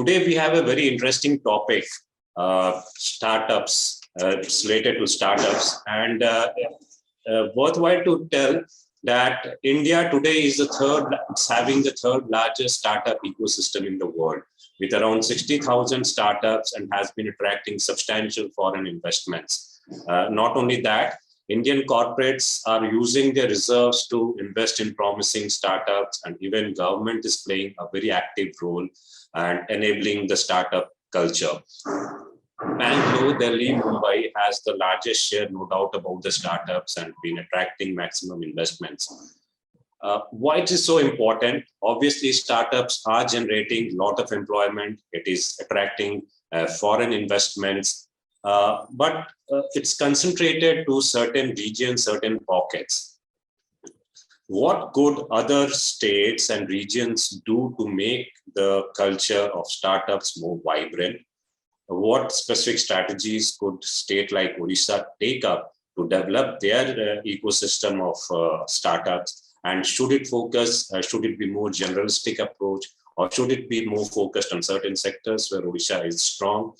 Today we have a very interesting topic, startups, related to startups, and worthwhile to tell that India today is having the third largest startup ecosystem in the world, with around 60,000 startups, and has been attracting substantial foreign investments. Not only that, Indian corporates are using their reserves to invest in promising startups, and even government is playing a very active role and enabling the startup culture. Bangalore, Delhi, Mumbai has the largest share, no doubt about the startups, and been attracting maximum investments. Why it is so important? Obviously, startups are generating a lot of employment. It is attracting foreign investments, but it's concentrated to certain regions, certain pockets. What could other states and regions do to make the culture of startups more vibrant? What specific strategies could state like Odisha take up to develop their ecosystem of startups? And should it focus, should it be more generalistic approach, or should it be more focused on certain sectors where Odisha is strong?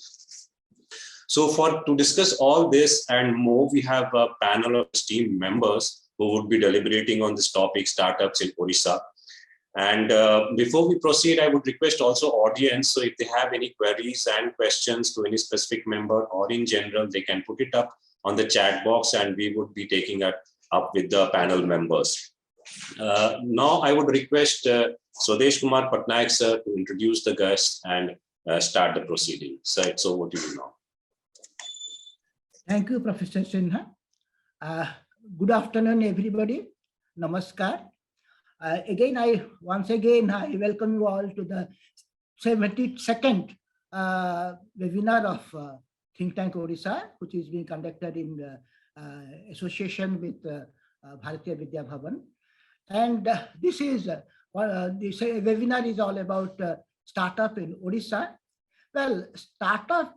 So to discuss all this and more, we have a panel of esteemed members who would be deliberating on this topic, startups in Odisha. And before we proceed, I would request also audience, so if they have any queries and questions to any specific member or in general, they can put it up on the chat box and we would be taking it up with the panel members. Now I would request Swadesh Kumar Patnaik sir to introduce the guests and start the proceeding. Sir, it's over to you now. Thank you, Professor Sinha. Good afternoon, everybody. Namaskar. Once again, I welcome you all to the 72nd webinar of Think Tank Odisha, which is being conducted in association with Bharatiya Vidya Bhavan. And this webinar is all about startup in Odisha. Well, startup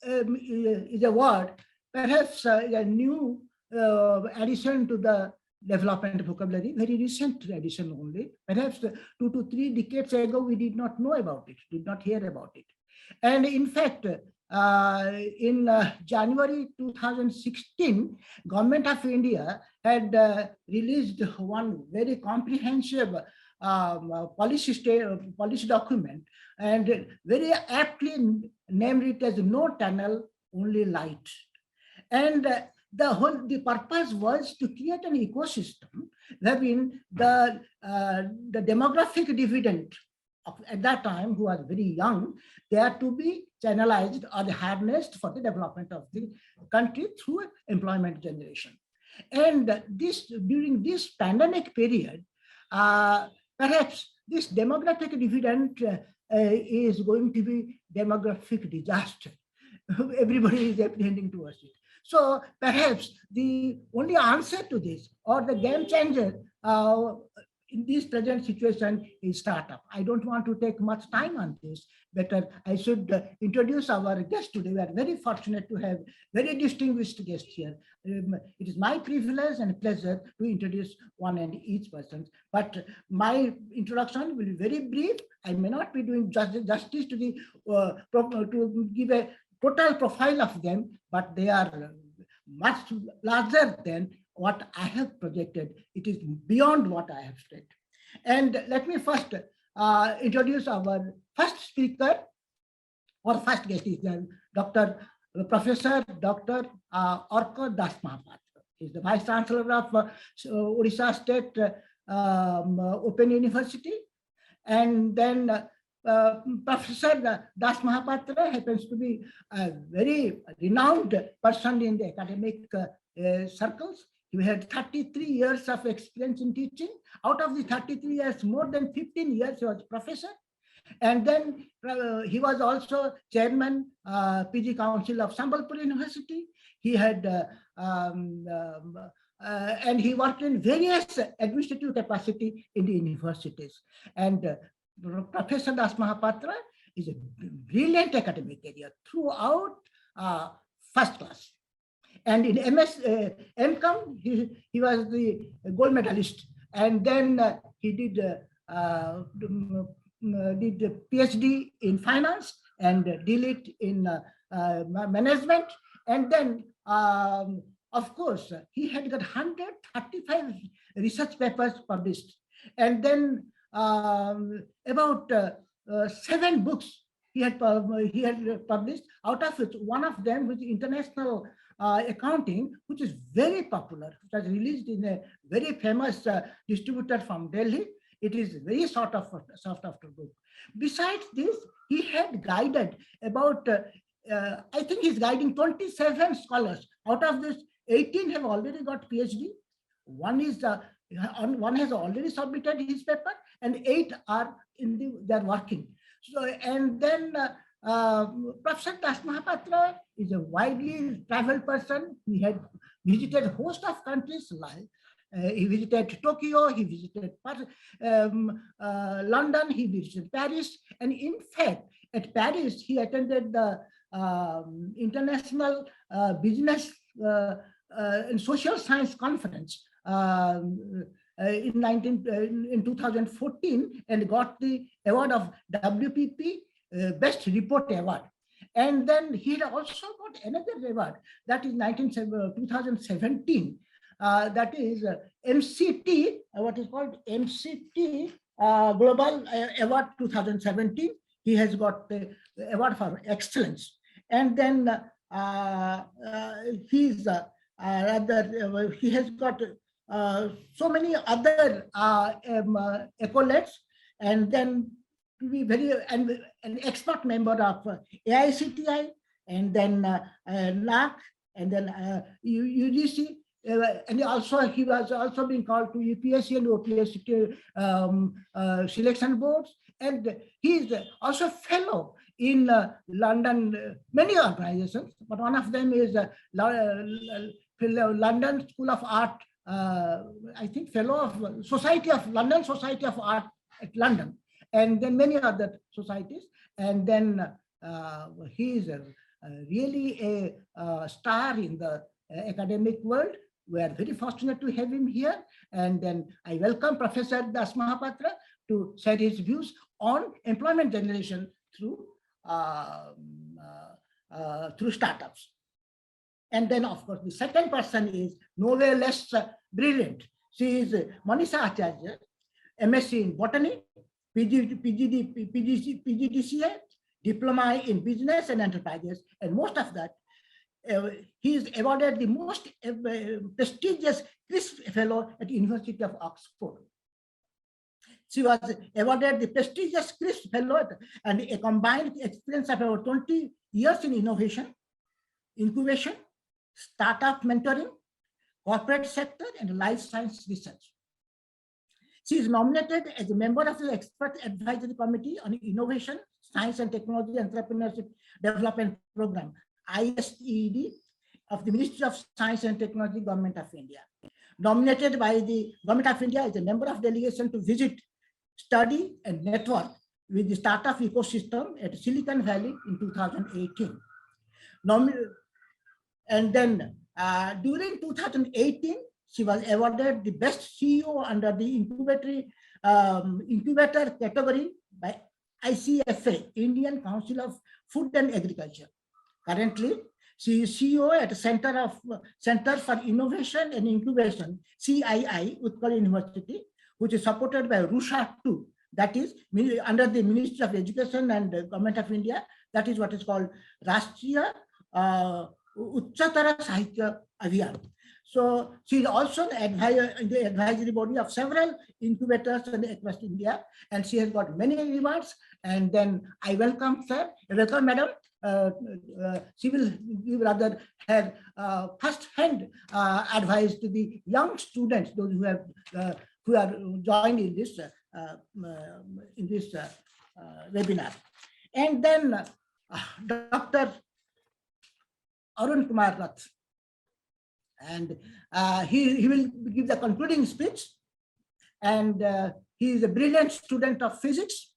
is a word, perhaps a new addition to the development vocabulary, very recent addition only. Perhaps 2 to 3 decades ago, we did not know about it, did not hear about it. And in fact, in January 2016, Government of India had released one very comprehensive policy document, and very aptly named it as No Tunnel, Only Light. And the purpose was to create an ecosystem wherein the demographic dividend at that time, who was very young, they are to be channelized or harnessed for the development of the country through employment generation. And during this pandemic period, perhaps this demographic dividend is going to be demographic disaster. Everybody is apprehending towards it. So perhaps the only answer to this, or the game changer in this present situation, is startup. I don't want to take much time on this. Better I should introduce our guest today. We are very fortunate to have very distinguished guests here. It is my privilege and pleasure to introduce one and each person. But my introduction will be very brief. I may not be doing justice to the to give a total profile of them, but they are much larger than what I have projected. It is beyond what I have said. And let me first introduce our first speaker. Our first guest is Professor Dr. ArkaDasmohapatra. He is the Vice Chancellor of Odisha State Open University. And then Professor Dasmohapatra happens to be a very renowned person in the academic circles. He had 33 years of experience in teaching. Out of the 33 years, more than 15 years he was professor. And then he was also chairman, PG Council of Sambalpur University. He had and he worked in various administrative capacity in the universities. And Professor Dasmohapatra is a brilliant academic career throughout, first class. And in MCOM, he was the gold medalist. And then he did did a PhD in finance and did it in management. And then, of course, he had got 135 research papers published. And then about 7 books he had published, out of which one of them was International Accounting, which is very popular. It was released in a very famous distributor from Delhi. It is very sought after book. Besides this, he had guided about, I think he's guiding 27 scholars. Out of this, 18 have already got PhD. One has already submitted his paper, and 8 are they're working. So, and then Professor Dasmohapatra is a widely traveled person. He had visited a host of countries. He visited Tokyo, he visited London, he visited Paris, and in fact, at Paris, he attended the International Business and Social Science Conference in 2014 and got the award of WPP Best Report Award. And then he had also got another award, that is 2017. That is MCT, what is called MCT Global Award 2017. He has got the award for excellence. And then he has got so many other accolades, and then to be an expert member of AICTI, and then NAC, and then UGC. And also he was also being called to UPSC and OPSC selection boards, and he is also fellow in London, many organizations, but one of them is London School of Art, I think fellow of London Society of Art at London, and then many other societies. And then he is really a star in the academic world. We are very fortunate to have him here. And then I welcome Professor Dasmohapatra to share his views on employment generation through startups. And then, of course, the second person is nowhere less brilliant. She is Manisha Acharya, MSc in Botany, PGDCA, Diploma in Business and Enterprises, and most of that, he is awarded the most prestigious Crisp Fellow at University of Oxford. She was awarded the prestigious Crisp Fellow and a combined experience of about 20 years in innovation, incubation, startup mentoring, corporate sector, and life science research. She is nominated as a member of the Expert Advisory Committee on Innovation, Science and Technology Entrepreneurship Development Program, i-STED, of the Ministry of Science and Technology, Government of India. Nominated by the Government of India as a member of delegation to visit, study, and network with the startup ecosystem at Silicon Valley in 2018. And then during 2018, she was awarded the best CEO under the incubator category by ICFA, Indian Council of Food and Agriculture. Currently, she is CEO at Center for Innovation and Incubation, CII, Utkal University, which is supported by Rusha 2, that is under the Ministry of Education and Government of India. That is what is called Rashtriya Uchchatara Sahitya Abhiyan. So she is also in the advisory body of several incubators across India, and she has got many rewards. And then I welcome madam. She will give rather her first-hand advice to the young students, those who are joined in this webinar. And then Dr. Arun Kumar Rath, and he will give the concluding speech. And he is a brilliant student of physics,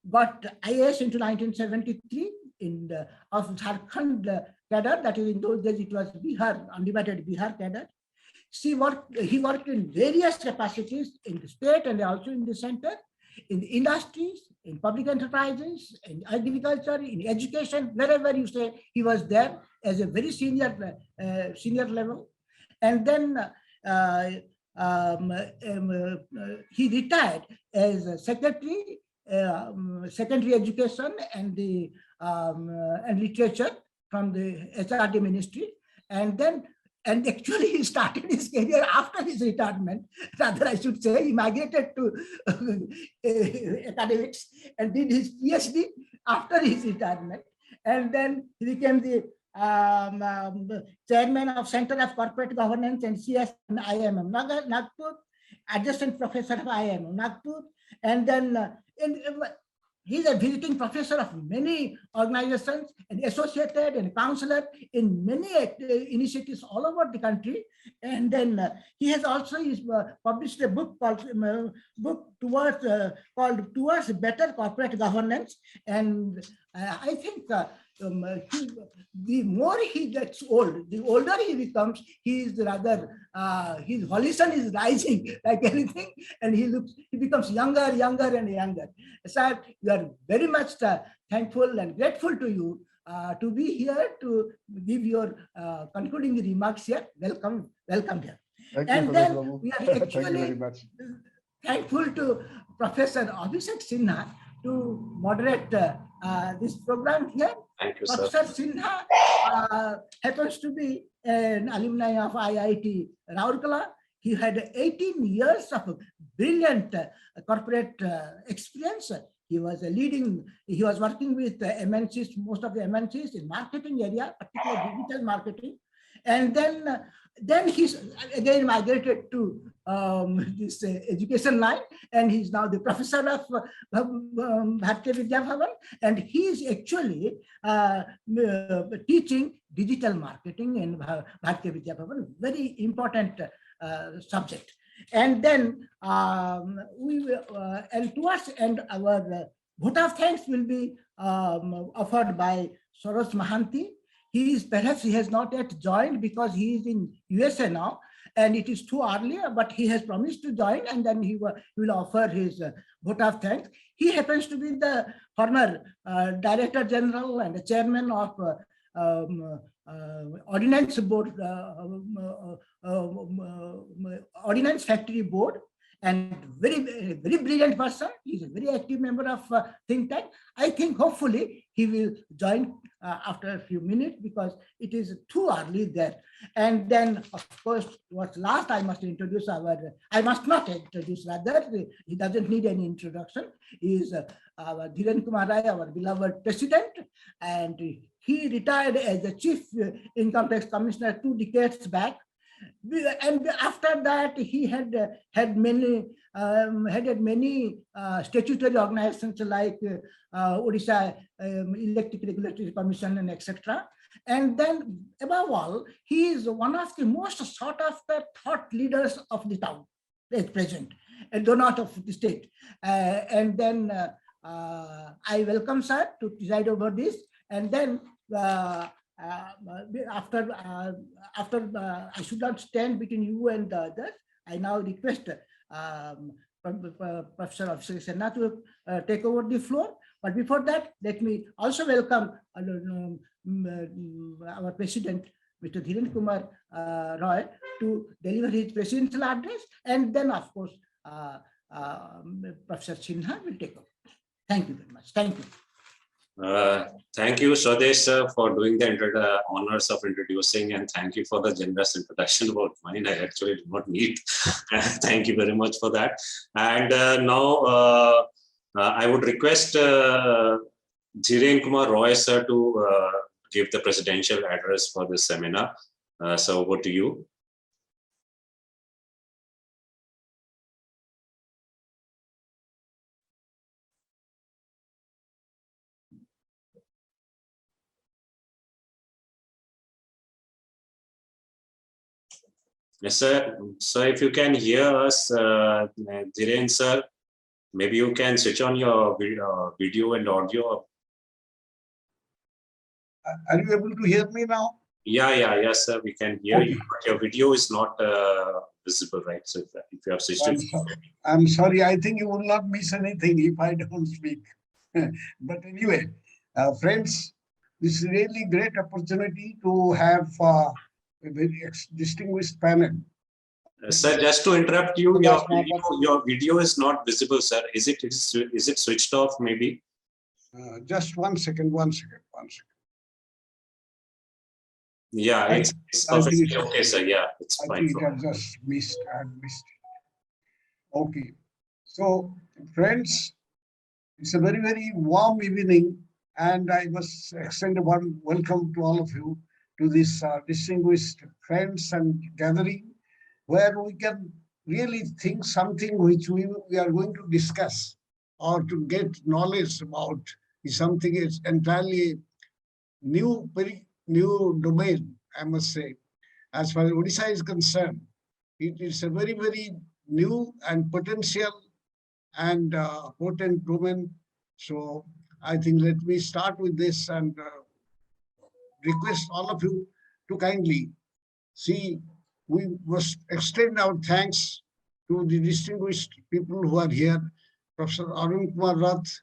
got IAS into 1973 of Jharkhand cadre, that is in those days it was Bihar, undivided Bihar cadre. He worked in various capacities in the state and also in the center. in industries, in public enterprises, in agriculture, in education, wherever you say, he was there as a very senior level. And then he retired as a secretary education and the and literature from the HRD ministry, and actually he started his career after his retirement. Rather, I should say, he migrated to academics and did his PhD after his retirement, and then he became the chairman of Center of Corporate Governance and CS in IIM Nagpur, adjunct professor of IIM Nagpur, and then he's a visiting professor of many organizations and associated and counselor in many initiatives all over the country. And then he has also published a book called Towards Better Corporate Governance. And I think the more he gets old, the older he becomes, he is rather, his horizon is rising like anything, and he becomes younger and younger. Sir, we are very much thankful and grateful to you to be here to give your concluding remarks here. Welcome here. Thank you, we are actually Thank you very much. Thankful to Professor Abhishek Sinha to moderate this program here. Thank you, Professor sir. Sinha happens to be an alumni of IIT Rourkela. He had 18 years of brilliant corporate experience. He was he was working with MNCs, most of the MNCs in marketing area, particularly digital marketing. And then he's again migrated to this education line, and he's now the professor of Bharatiya Vidya Bhavan, and he is actually teaching digital marketing in Bharatiya Vidya Bhavan, very important subject. And then we will, and towards end, our vote of thanks will be offered by Soros Mahanti. Perhaps he has not yet joined because he is in USA now, and it is too early, but he has promised to join, and then he will offer his vote of thanks. He happens to be the former Director General and the Chairman of Ordnance Board, Ordnance Factory Board, and very brilliant person. He's a very active member of think tank. I think hopefully he will join after a few minutes because it is too early there. And then, of course, what's last, I must not introduce rather, he doesn't need any introduction, is our Arun Kumar Rath, our beloved president, and he retired as the Chief Income Tax Commissioner 2 decades back. And after that, he had many statutory organizations like Odisha Electric Regulatory Commission and etc. And then, above all, he is one of the most sought after thought leaders of the town at present, and though not of the state. And then I welcome sir to preside over this. And then after I should not stand between you and the others, I now request Professor Abhishek Sinha to take over the floor. But before that, let me also welcome our President, Mr. Arun Kumar Rath, to deliver his presidential address, and then, of course, Professor Sinha will take over. Thank you very much. Thank you. Thank you, Swadesh, sir, for doing the honors of introducing, and thank you for the generous introduction about mine. I actually do not need. Thank you very much for that. And now I would request Arun Kumar Rath, sir, to give the presidential address for this seminar. So over to you. Yes, sir. So if you can hear us, Dhiren sir, maybe you can switch on your video and audio. Are you able to hear me now? Yeah, yes, sir. We can hear you, but your video is not visible, right? So if you have switched I'm, it, so, I'm sorry. I think you will not miss anything if I don't speak. But anyway, friends, this is really great opportunity to have a very distinguished panel. sir, just to interrupt you, your video is not visible, sir. Is it switched off? Maybe. Just 1 second, 1 second, 1 second. Yeah, it's perfectly okay, sir. Yeah, it's fine. I think it has just missed. I missed it. Okay. So, friends, it's a very, very warm evening, and I must extend a warm welcome to all of you to this distinguished friends and gathering, where we can really think something which we are going to discuss or to get knowledge about is something is entirely new, very new domain, I must say. As far as Odisha is concerned, it is a very, very new and potential and potent domain. So I think let me start with this and request all of you to kindly see, we must extend our thanks to the distinguished people who are here, Professor Arun Kumar Rath,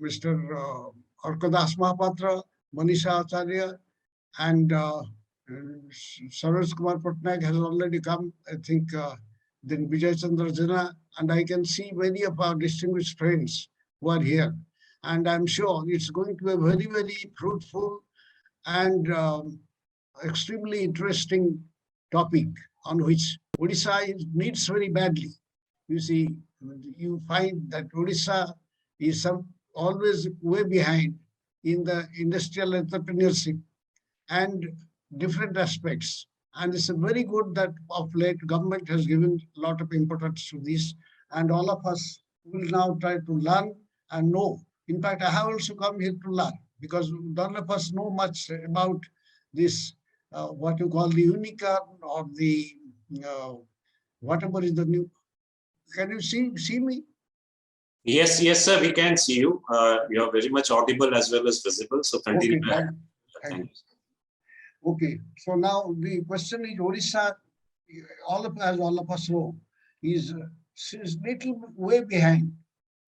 Mr. ArkaDasmohapatra, ManishaAcharya, and Saroj Kumar Patnaik has already come, I think, then Vijay Chandra Jana, and I can see many of our distinguished friends who are here. And I'm sure it's going to be a very, very fruitful and extremely interesting topic on which Odisha needs very badly. You see, you find that Odisha is always way behind in the industrial entrepreneurship and different aspects. And it's very good that of late government has given a lot of importance to this, and all of us will now try to learn and know. In fact, I have also come here to learn because none of us know much about this, what you call the unicorn or the whatever is the new. Can you see me? Yes, yes, sir. We can see you. You are very much audible as well as visible. So continue. Okay, thank you. Okay, so now the question is Odisha, as all of us know, is little way behind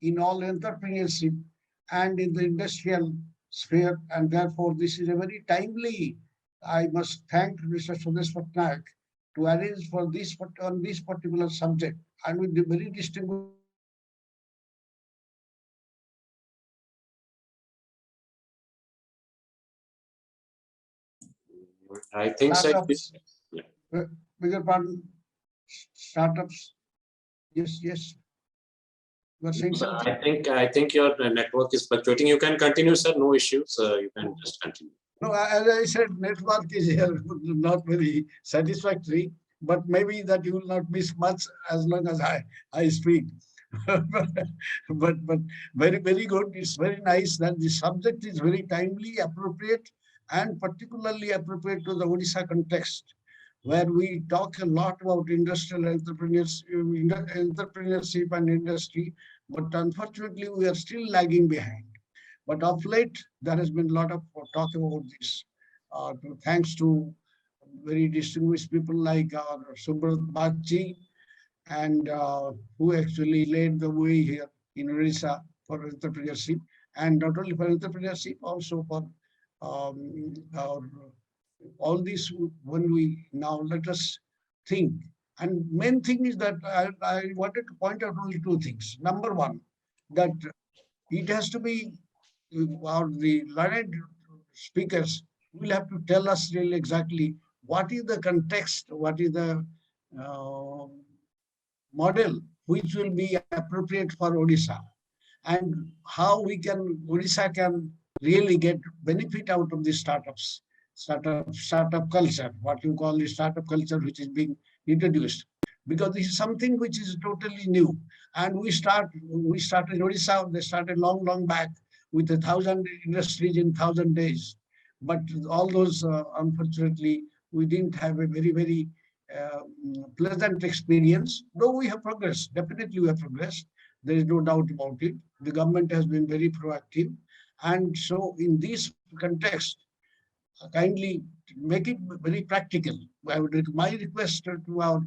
in all entrepreneurship and in the industrial sphere, and therefore this is a very timely. I must thank Mr. Sudesh Patnaik to arrange for this on this particular subject, and with the very distinguished. I think so. Bigger pardon, startups. Yes, yes. You are saying something? I think your network is fluctuating. You can continue, sir. No issues. You can just continue. No, as I said, network is here not very satisfactory, but maybe that you will not miss much as long as I speak. but very, very good. It's very nice that the subject is very timely, appropriate, and particularly appropriate to the Odisha context, where we talk a lot about industrial entrepreneurship and industry, but unfortunately we are still lagging behind. But of late, there has been a lot of talk about this, thanks to very distinguished people like our Subrat Bagchi, and who actually led the way here in Odisha for entrepreneurship, and not only for entrepreneurship, also for all this. When we now let us think, and main thing is that I wanted to point out only two things. Number one, that it has to be, or the learned speakers will have to tell us really exactly what is the context, what is the model which will be appropriate for Odisha, and how Odisha can really get benefit out of the startup culture, what you call the startup culture, which is being introduced. Because this is something which is totally new. And we started in Odisha, they started long back with 1,000 industries in 1,000 days. But all those, unfortunately, we didn't have a very, very pleasant experience. Though we have progressed, definitely we have progressed. There is no doubt about it. The government has been very proactive. And so in this context, kindly make it very practical. My request to our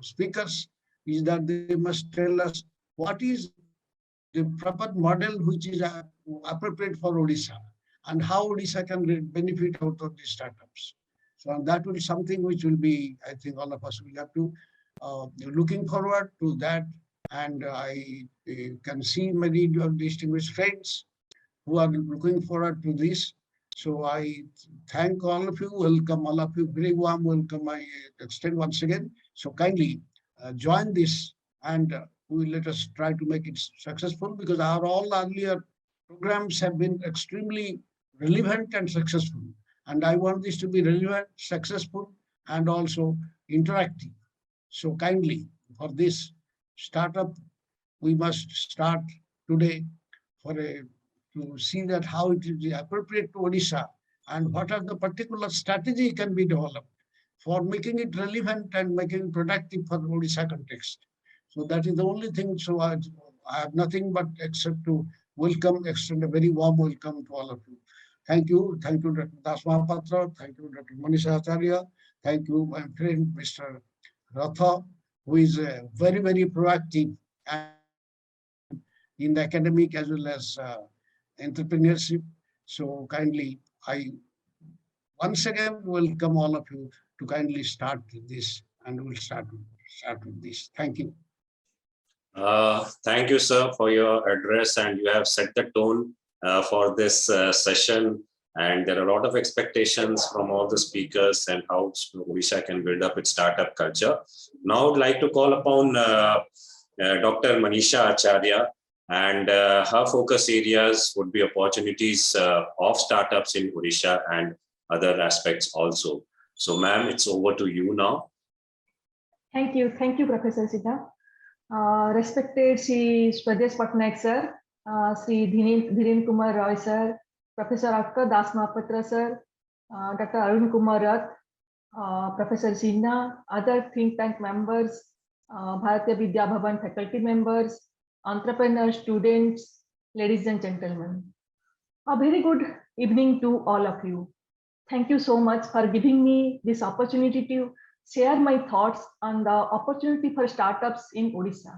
speakers is that they must tell us what is the proper model which is appropriate for Odisha and how Odisha can benefit out of these startups. So that will be something which will be, I think all of us will have to looking forward to that. And I can see many distinguished friends who are looking forward to this. So I thank all of you, welcome all of you, very warm welcome I extend once again. So kindly join this and let us try to make it successful, because our all earlier programs have been extremely relevant and successful. And I want this to be relevant, successful, and also interactive. So kindly, for this startup, we must start today to see that how it is appropriate to Odisha and what are the particular strategy can be developed for making it relevant and making it productive for the Odisha context. So that is the only thing. So I have nothing but except to extend a very warm welcome to all of you. Thank you, Dr. Dasmohapatra, thank you, Dr. ManishaAcharya, thank you, my friend, Mr. Ratha, who is very, very proactive in the academic as well as entrepreneurship. So kindly, I once again welcome all of you to kindly start this, and we'll start with this. Thank you. Thank you, sir, for your address, and you have set the tone for this session. And there are a lot of expectations from all the speakers and how Odisha can build up its startup culture. Now I'd like to call upon Dr. Manisha Acharya, and her focus areas would be opportunities of startups in Odisha and other aspects also. So ma'am, it's over to you now. Thank you, Professor Siddha. Respected Sri Swadesh Patnaik sir, Sri Arun Kumar Rath sir, Professor ArkaKumarDasmohapatra sir, Dr. Arun Kumar Rath, Professor Sinha, other think tank members, Bharatiya Vidya Bhavan faculty members, entrepreneurs, students, ladies and gentlemen. A very good evening to all of you. Thank you so much for giving me this opportunity to share my thoughts on the opportunity for startups in Odisha.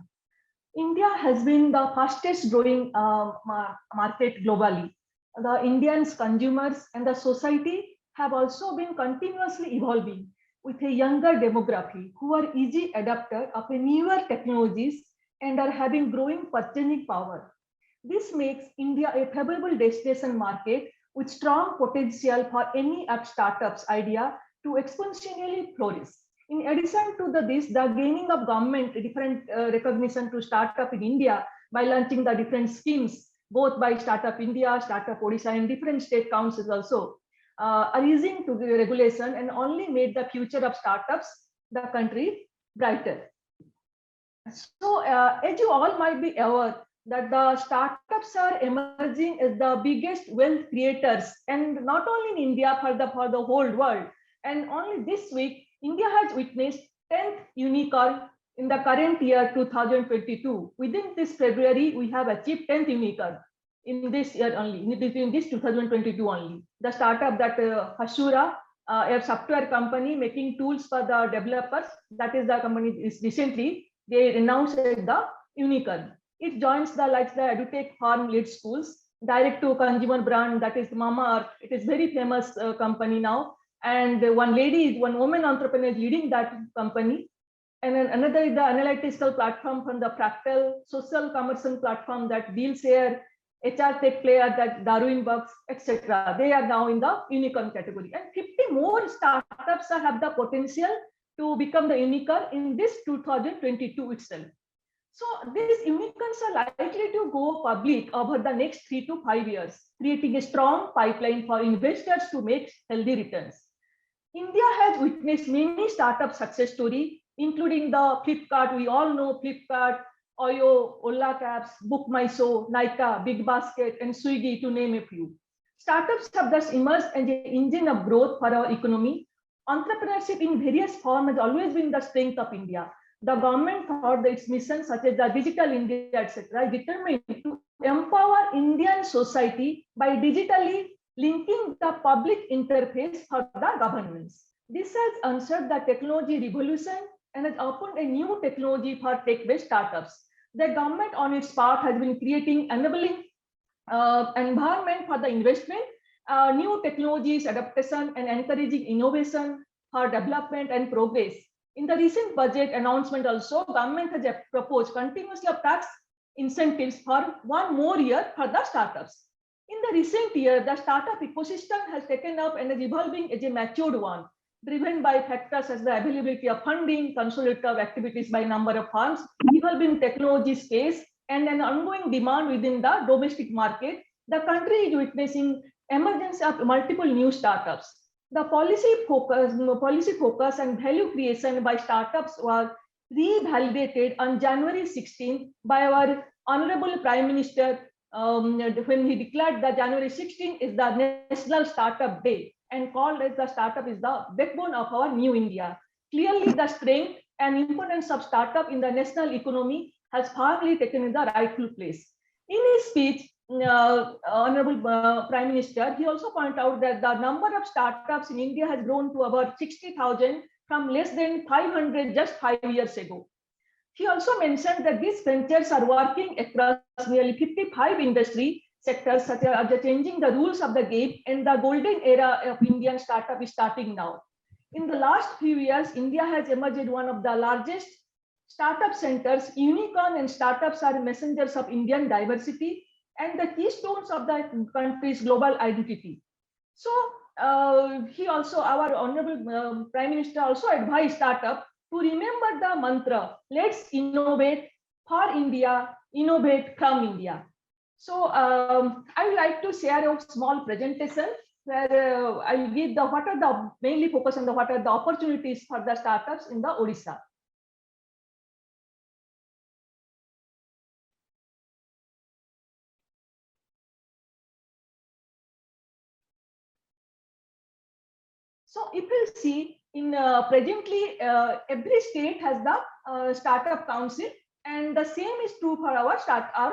India has been the fastest growing market globally. The Indians, consumers, and the society have also been continuously evolving with a younger demography who are easy adapter of newer technologies and are having growing purchasing power. This makes India a favorable destination market with strong potential for any startups idea to exponentially flourish. In addition to this, the gaining of government different recognition to startup in India by launching the different schemes, both by Startup India, Startup Odisha, and different state councils also, are easing to the regulation and only made the future of startups, the country, brighter. So as you all might be aware that the startups are emerging as the biggest wealth creators, and not only in India, for the whole world. And only this week, India has witnessed 10th unicorn in the current year 2022. Within this February, we have achieved 10th unicorn in this year only, in this 2022 only. The startup that Hasura, a software company making tools for the developers, that is the company is recently, they announced the unicorn. It joins the edutech farm lead schools, direct to consumer brand, that is Mama Earth. It is very famous company now. And one woman entrepreneur is leading that company. And then another is the analytical platform from the Fractal social commercial platform that deals here, HR tech player that Darwin Bucks, etc. They are now in the unicorn category. And 50 more startups have the potential to become the unicorn in this 2022 itself. So these unicorns are likely to go public over the next 3 to 5 years, creating a strong pipeline for investors to make healthy returns. India has witnessed many startup success stories, including the Flipkart. We all know Flipkart, OYO, Ola Cabs, Book My Show, Nykaa, Big Basket, and Swiggy, to name a few. Startups have thus emerged as an engine of growth for our economy. Entrepreneurship in various forms has always been the strength of India. The government thought that its mission, such as the Digital India, etc., is determined to empower Indian society by digitally linking the public interface for the governance. This has answered the technology revolution and has opened a new technology for tech-based startups. The government on its part has been creating enabling environment for the investment, new technologies, adaptation, and encouraging innovation for development and progress. In the recent budget announcement also, government has proposed continuously of tax incentives for 1 more year for the startups. In the recent year, the startup ecosystem has taken up and is evolving as a matured one, driven by factors as the availability of funding, consolidative activities by number of firms, evolving technology space, and an ongoing demand within the domestic market. The country is witnessing emergence of multiple new startups. The policy focus and value creation by startups was revalidated on January 16 by our Honorable Prime Minister when he declared that January 16 is the National Startup Day and called as the startup is the backbone of our new India. Clearly, the strength and importance of startup in the national economy has firmly taken the rightful place. In his speech, Honorable Prime Minister, he also pointed out that the number of startups in India has grown to about 60,000 from less than 500 just 5 years ago. He also mentioned that these ventures are working across nearly 55 industry sectors, such as changing the rules of the game, and the golden era of Indian startup is starting now. In the last few years, India has emerged one of the largest startup centers. Unicorn and startups are messengers of Indian diversity and the keystones of the country's global identity. So he also, our Honorable Prime Minister also advised startup to remember the mantra, let's innovate for India, innovate from India. So I would like to share a small presentation where I will give what are the mainly focus on what are the opportunities for the startups in the Odisha. So if you see in presently every state has the startup council, and the same is true for our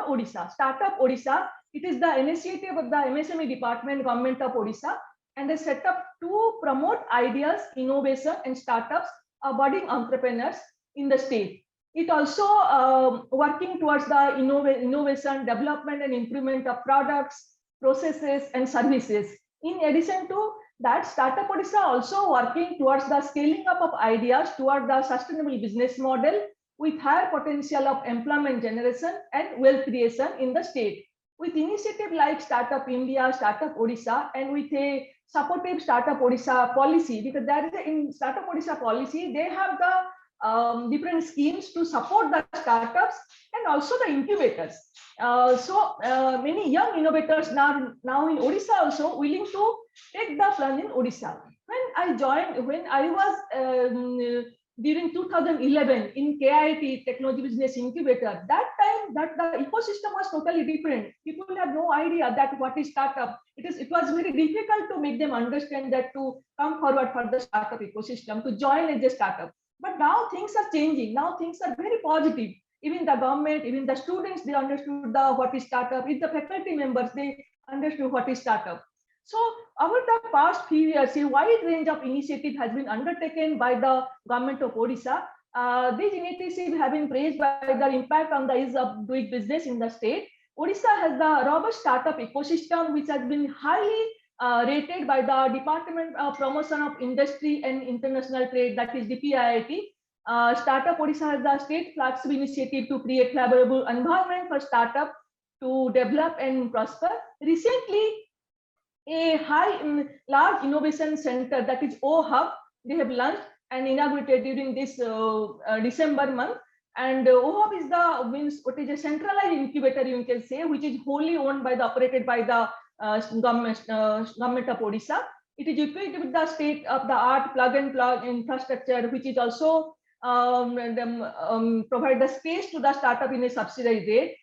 Odisha. Startup Odisha, it is the initiative of the MSME department, government of Odisha, and is set up to promote ideas, innovation, and startups, budding entrepreneurs in the state. It also working towards the innovation, development, and improvement of products, processes, and services. In addition to that, Startup Odisha also working towards the scaling up of ideas toward the sustainable business model with higher potential of employment generation and wealth creation in the state. With initiative like Startup India, Startup Odisha, and with a supportive Startup Odisha policy, because that is in Startup Odisha policy, they have the different schemes to support the startups and also the incubators. Many young innovators now in Odisha also willing to take the plunge in Odisha. When I was during 2011 in KIT Technology Business Incubator, that time that the ecosystem was totally different. People had no idea that what is startup. It was very difficult to make them understand that to come forward for the startup ecosystem, to join as a startup. But now things are changing. Now things are very positive. Even the government, even the students, they understood what is startup. Even the faculty members, they understood what is startup. So over the past few years, a wide range of initiatives has been undertaken by the government of Odisha. These initiatives have been praised by the impact on the ease of doing business in the state. Odisha has the robust startup ecosystem, which has been highly rated by the Department of Promotion of Industry and International Trade, that is DPIIT. Startup Odisha has the state flagship initiative to create favorable environment for startup to develop and prosper. Recently, a large innovation center, that is OHub, they have launched and inaugurated during this December month. And OHub is what is a centralized incubator, you can say, which is wholly owned by operated by the government of Odisha. It is equipped with the state-of-the-art plug-and-plug infrastructure, which is also provide the space to the startup in a subsidized rate.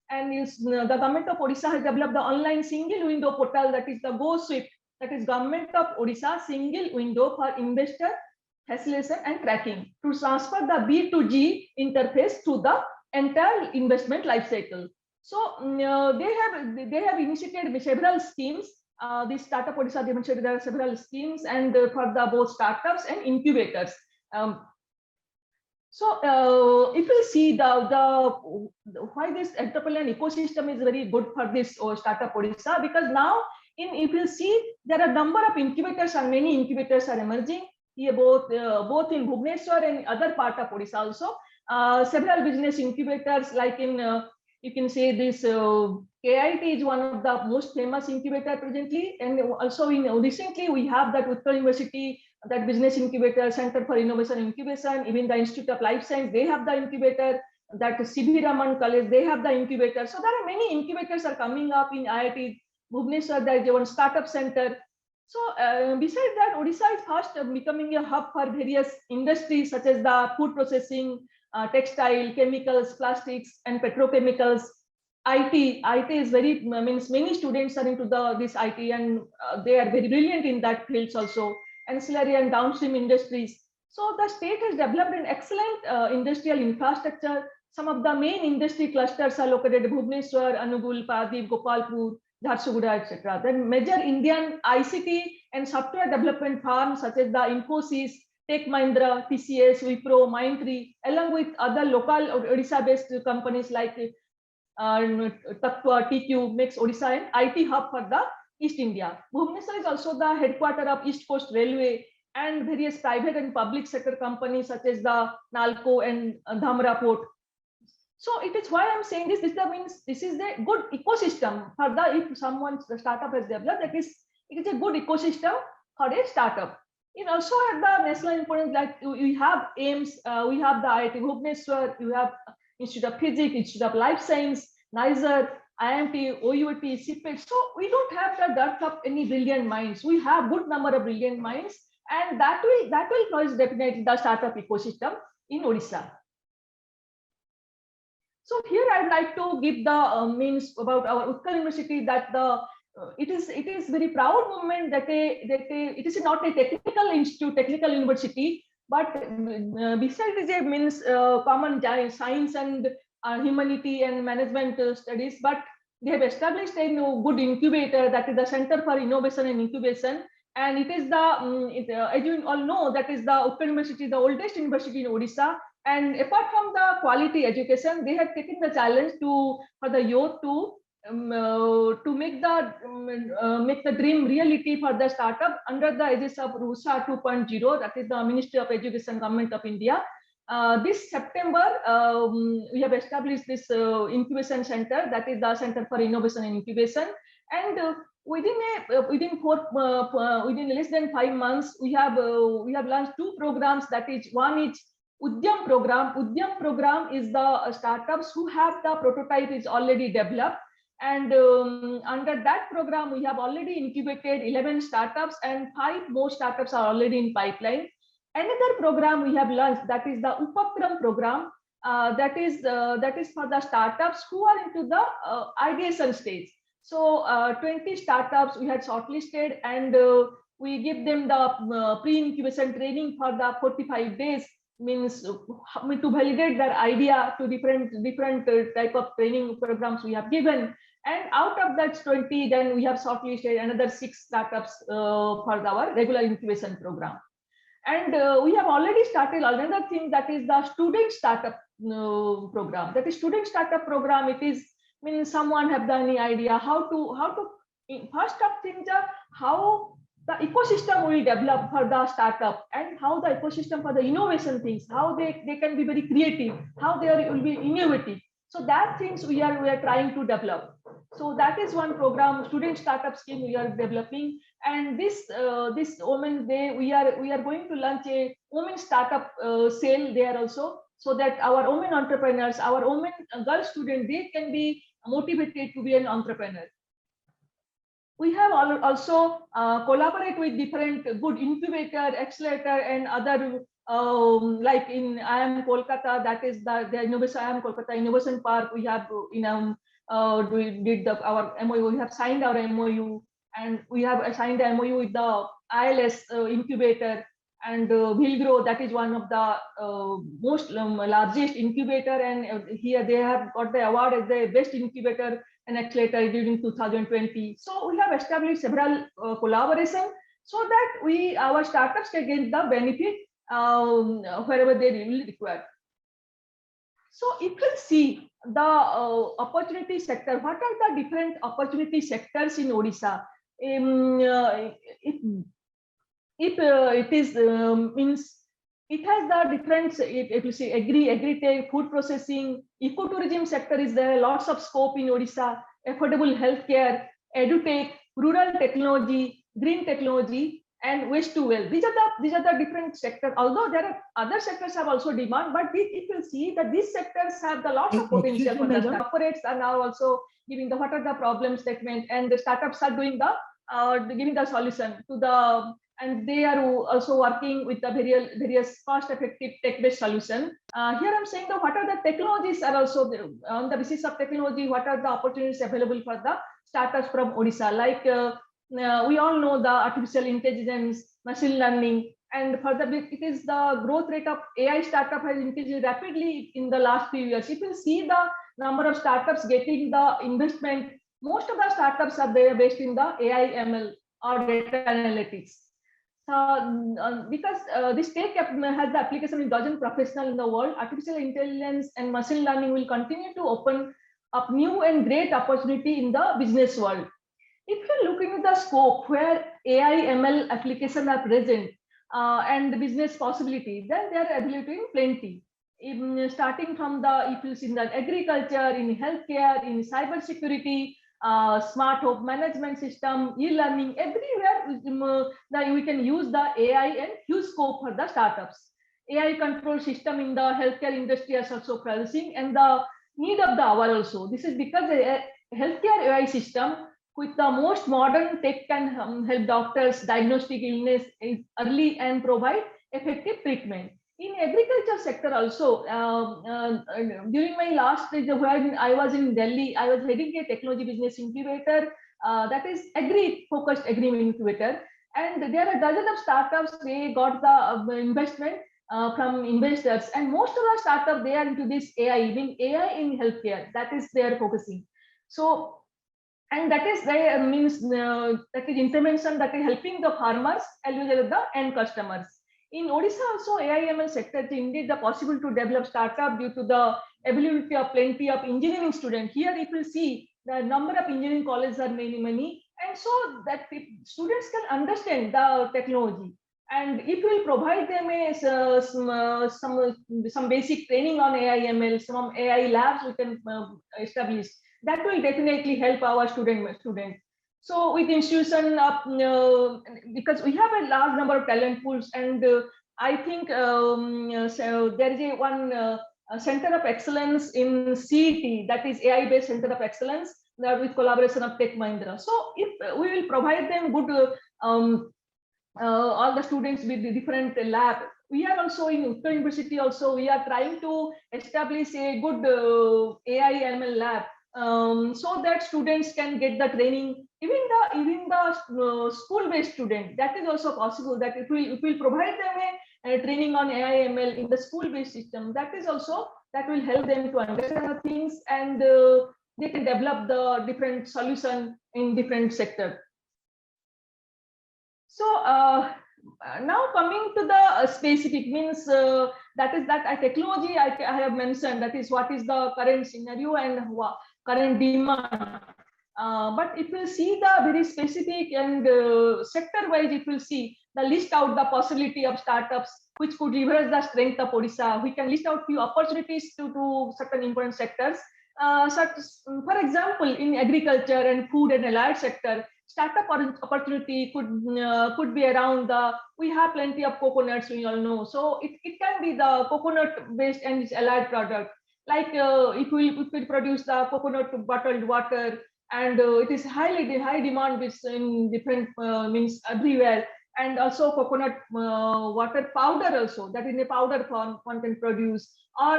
And the government of Odisha has developed the online single window portal, that is the Go Swift, that is government of Odisha single window for investor facilitation and tracking to transfer the B2G interface to the entire investment life cycle. So they have initiated several schemes. The Startup Odisha demonstrated there are several schemes and for the both startups and incubators. So if you see why this entrepreneurial ecosystem is very good for this startup Odisha, because now if you see there are a number of incubators and many incubators are emerging here, both in Bhubaneswar and other part of Odisha also. Several business incubators, like in you can say this KIT is one of the most famous incubator presently, and also in recently we have that Utkal University, that business incubator, Center for Innovation Incubation. Even the Institute of Life Science, they have the incubator. That C.V. Raman College, they have the incubator. So there are many incubators are coming up in IIT Bhubaneswar. There is one startup center. So besides that, Odisha is fast becoming a hub for various industries such as the food processing, textile, chemicals, plastics, and petrochemicals. IT is very, means many students are into this IT, and they are very brilliant in that fields also. Ancillary and downstream industries. So the state has developed an excellent industrial infrastructure. Some of the main industry clusters are located in Bhubaneswar, Anugul, Paradip, Gopalpur, Jharsuguda, etc. Then major Indian ICT and software development firms such as the Infosys, Tech Mahindra, TCS, Wipro, Mindtree, along with other local Odisha-based companies like Tatva, TQ, makes Odisha an IT hub for the East India. Bhubaneswar is also the headquarter of East Coast Railway and various private and public sector companies such as the Nalco and Dhamra Port. So it is why I'm saying this. This means this is a good ecosystem for if someone's startup has developed. It is a good ecosystem for a startup. And also at the national importance, like we have AIMS, we have the IIT Bhubaneswar, you have Institute of Physics, Institute of Life Science, NISER, IMT, OUT, CPET. So we don't have the dearth of any brilliant minds. We have good number of brilliant minds, and that will cause definitely the startup ecosystem in Odisha. So here I'd like to give the means about our Utkal University, that it is very proud moment that it is not a technical institute, technical university, but besides it means common science and humanity and management studies, but they have established a good incubator, that is the Center for Innovation and Incubation, and it is as you all know, that is the Utkal University, the oldest university in Odisha. And apart from the quality education, they have taken the challenge for the youth to make the dream reality for the startup under the aegis of RUSA 2.0, that is the Ministry of Education, Government of India. This September, we have established this incubation center, that is the Center for Innovation and Incubation, and within less than 5 months, we have launched 2 programs. That is, one is Udyam program. Udyam program is the startups who have the prototype is already developed, and under that program we have already incubated 11 startups, and 5 more startups are already in pipeline. Another program we have launched, that is the Upakram program, that is for the startups who are into the ideation stage. So 20 startups we had shortlisted, and we give them the pre-incubation training for the 45 days, means to validate their idea to different type of training programs we have given. And out of that 20, then we have shortlisted another 6 startups for our regular incubation program. And we have already started another thing, that is the student startup program. That is student startup program. It is means someone have done any idea how to first of things are how the ecosystem will develop for the startup, and how the ecosystem for the innovation things, how they can be very creative, how they will be innovative. So that things we are trying to develop. So that is one program, student startup scheme we are developing. And this Women's Day, we are going to launch a women startup sale there also, so that our women entrepreneurs, our women girl students, they can be motivated to be an entrepreneur. We have also collaborate with different good incubator, accelerator, and other like in IIM Kolkata, that is the Innovation IIM Kolkata Innovation Park. We have we did our MOU. We have signed our MOU, and we have signed the MOU with the ILS incubator, and Vilgrow, that is one of the most largest incubator, and here they have got the award as the best incubator and accelerator during 2020. So we have established several collaboration, so that our startups can get the benefit wherever they really require. So if you see the opportunity sector, what are the different opportunity sectors in Odisha? If it is means it has the different, if you see agri-tech, food processing, ecotourism sector is there, lots of scope in Odisha, affordable healthcare, edutech, rural technology, green technology, and waste to wealth. These are the different sectors. Although there are other sectors have also demand, but if you see that these sectors have the lots of potential for the corporates are now also giving the what are the problem statement, and the startups are doing the giving the solution to the, and they are also working with the various cost-effective tech-based solution. Here I'm saying that what are the technologies are also there. On the basis of technology, what are the opportunities available for the startups from Odisha? Like we all know the artificial intelligence, machine learning, and further it is the growth rate of AI startup has increased rapidly in the last few years. If you see the number of startups getting the investment, most of the startups are there based in the AI, ML or data analytics. Because this tech has the application in dozen professional in the world, artificial intelligence and machine learning will continue to open up new and great opportunity in the business world. If you look into the scope where AI, ML applications are present and the business possibility, then they are available in plenty. Starting from the, if you see in the agriculture, in healthcare, in cyber security, smart home management system, e-learning, everywhere we can use the AI and huge scope for the startups. AI control system in the healthcare industry is also flourishing and the need of the hour also. This is because the healthcare AI system with the most modern tech can help doctors diagnostic illness early and provide effective treatment. In agriculture sector also, during my last when I was in Delhi, I was heading a technology business incubator that is agri-focused agri incubator, and there are dozens of startups. They got the investment from investors, and most of the startups they are into this AI, even AI in healthcare. That is they are focusing. So, and that is they means that is intervention that is helping the farmers as well as the end customers. In Odisha also AI/ML sector is indeed the possible to develop startup due to the ability of plenty of engineering students. Here if you see the number of engineering colleges are many, and so that students can understand the technology. And if we will provide them some basic training on AI/ML, some AI labs we can establish, that will definitely help our students. So with institution of because we have a large number of talent pools, and I think so there is one center of excellence in CET, that is AI-based center of excellence, that with collaboration of Tech Mahindra. So if we will provide them good all the students with the different lab. We are also in Utkal University also, we are trying to establish a good AI/ML lab so that students can get the training. Even the school-based student, that is also possible, that if we provide them a training on AI/ML in the school-based system, that is also, that will help them to understand the things, and they can develop the different solution in different sector. So now coming to the specific means that is that technology I have mentioned, that is what is the current scenario and current demand. But if you see the very specific and sector wise, if you see the list out the possibility of startups which could leverage the strength of Odisha, we can list out few opportunities to certain important sectors. For example, in agriculture and food and allied sector, startup opportunity could be around the, we have plenty of coconuts, we all know. So it can be the coconut based and its allied product. Like if we produce the coconut bottled water, and it is high demand in different means everywhere, and also coconut water powder also, that in a powder form one can produce, or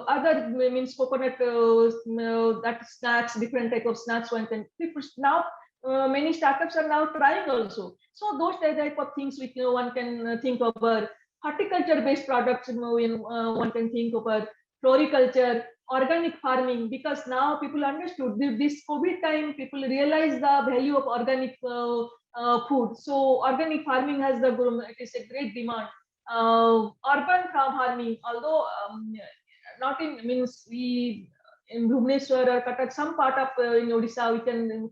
other means coconut that snacks, different type of snacks one can now. Many startups are now trying also. So those type of things which one can think over. Horticulture based products, one can think over. Floriculture, organic farming, because now people understood this COVID time, people realize the value of organic food. So organic farming has it is a great demand. Urban farming, although not in means we in Bhubaneswar or Cuttack, some part of in Odisha, we can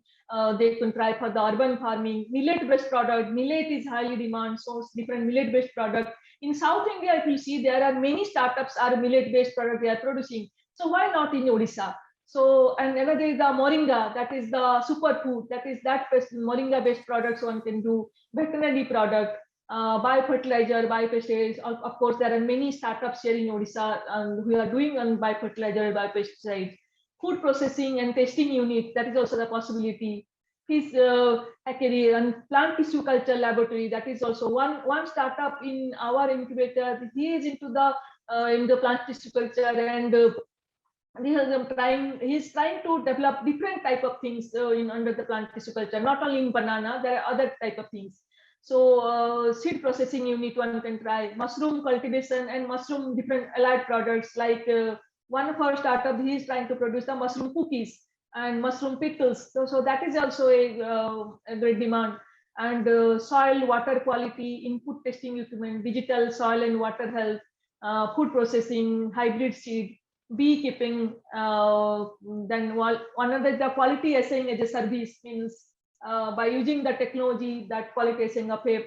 they can try for the urban farming. Millet-based product. Millet is highly demand, so different millet-based product. In South India, if you see, there are many startups are millet-based product they are producing. So why not in Odisha? So, and another is the moringa, that is the superfood, that is that moringa-based products one can do. Veterinary product, biofertilizer, biopesticides. Of course, there are many startups here in Odisha who are doing on biofertilizer, biopesticides. Food processing and testing unit, that is also the possibility. Fish hatchery and plant tissue culture laboratory, that is also one startup in our incubator. He is into the plant tissue culture, and he's trying to develop different type of things in under the plant tissue culture. Not only in banana, there are other type of things. So seed processing unit one can try. Mushroom cultivation and mushroom different allied products, like one of our startup, he is trying to produce the mushroom cookies and mushroom pickles. So that is also a great demand. And soil water quality, input testing equipment, digital soil and water health, food processing, hybrid seed, beekeeping. Then one of the quality assessing as a service means by using the technology, that quality assessing of a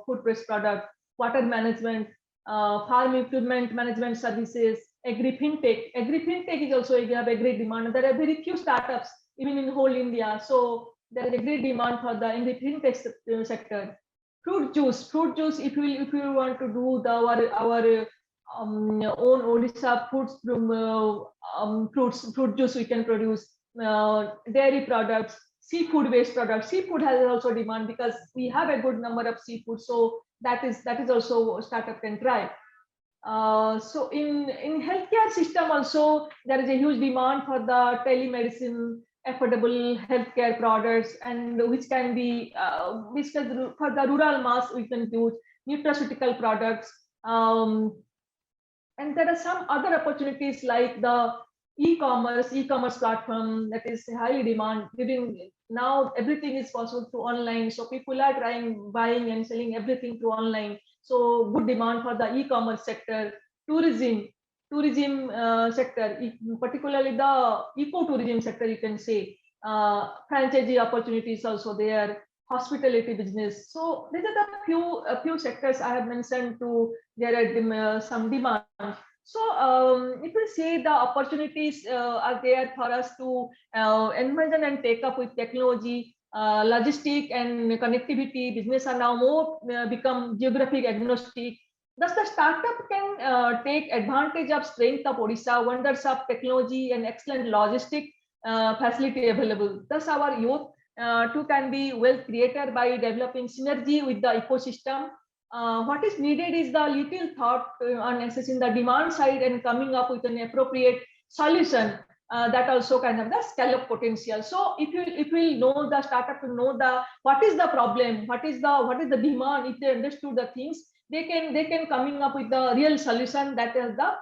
food-based product, water management, farm equipment management services, agri-fintech. Agri-fintech is also have a great demand. There are very few startups even in whole India. So there is a great demand for the agri-fintech sector. Fruit juice. If you want to do our own Odisha fruits from fruit juice we can produce. Dairy products, seafood based products. Seafood has also demand because we have a good number of seafood. So that is also a startup can try. So in healthcare system also there is a huge demand for the telemedicine, affordable healthcare products, and which can be for the rural mass we can use nutraceutical products. And there are some other opportunities like the e-commerce platform that is highly demand. Now everything is possible through online, so people are buying and selling everything through online. So good demand for the e-commerce sector. Tourism sector, particularly the ecotourism sector, you can say. Franchisee opportunities also there. Hospitality business. So these are the few sectors I have mentioned to there are some demand. So if we say the opportunities are there for us to envision and take up with technology, logistic and connectivity, business are now more become geographic agnostic. Thus the startup can take advantage of strength of Odisha, wonders of technology and excellent logistic facility available. Thus our youth too can be well created by developing synergy with the ecosystem. What is needed is the little thought on assessing the demand side and coming up with an appropriate solution that also can have the scale-up potential. So if we know the startup to know what is the problem, what is the demand, if they understood the things, they can coming up with the real solution that is the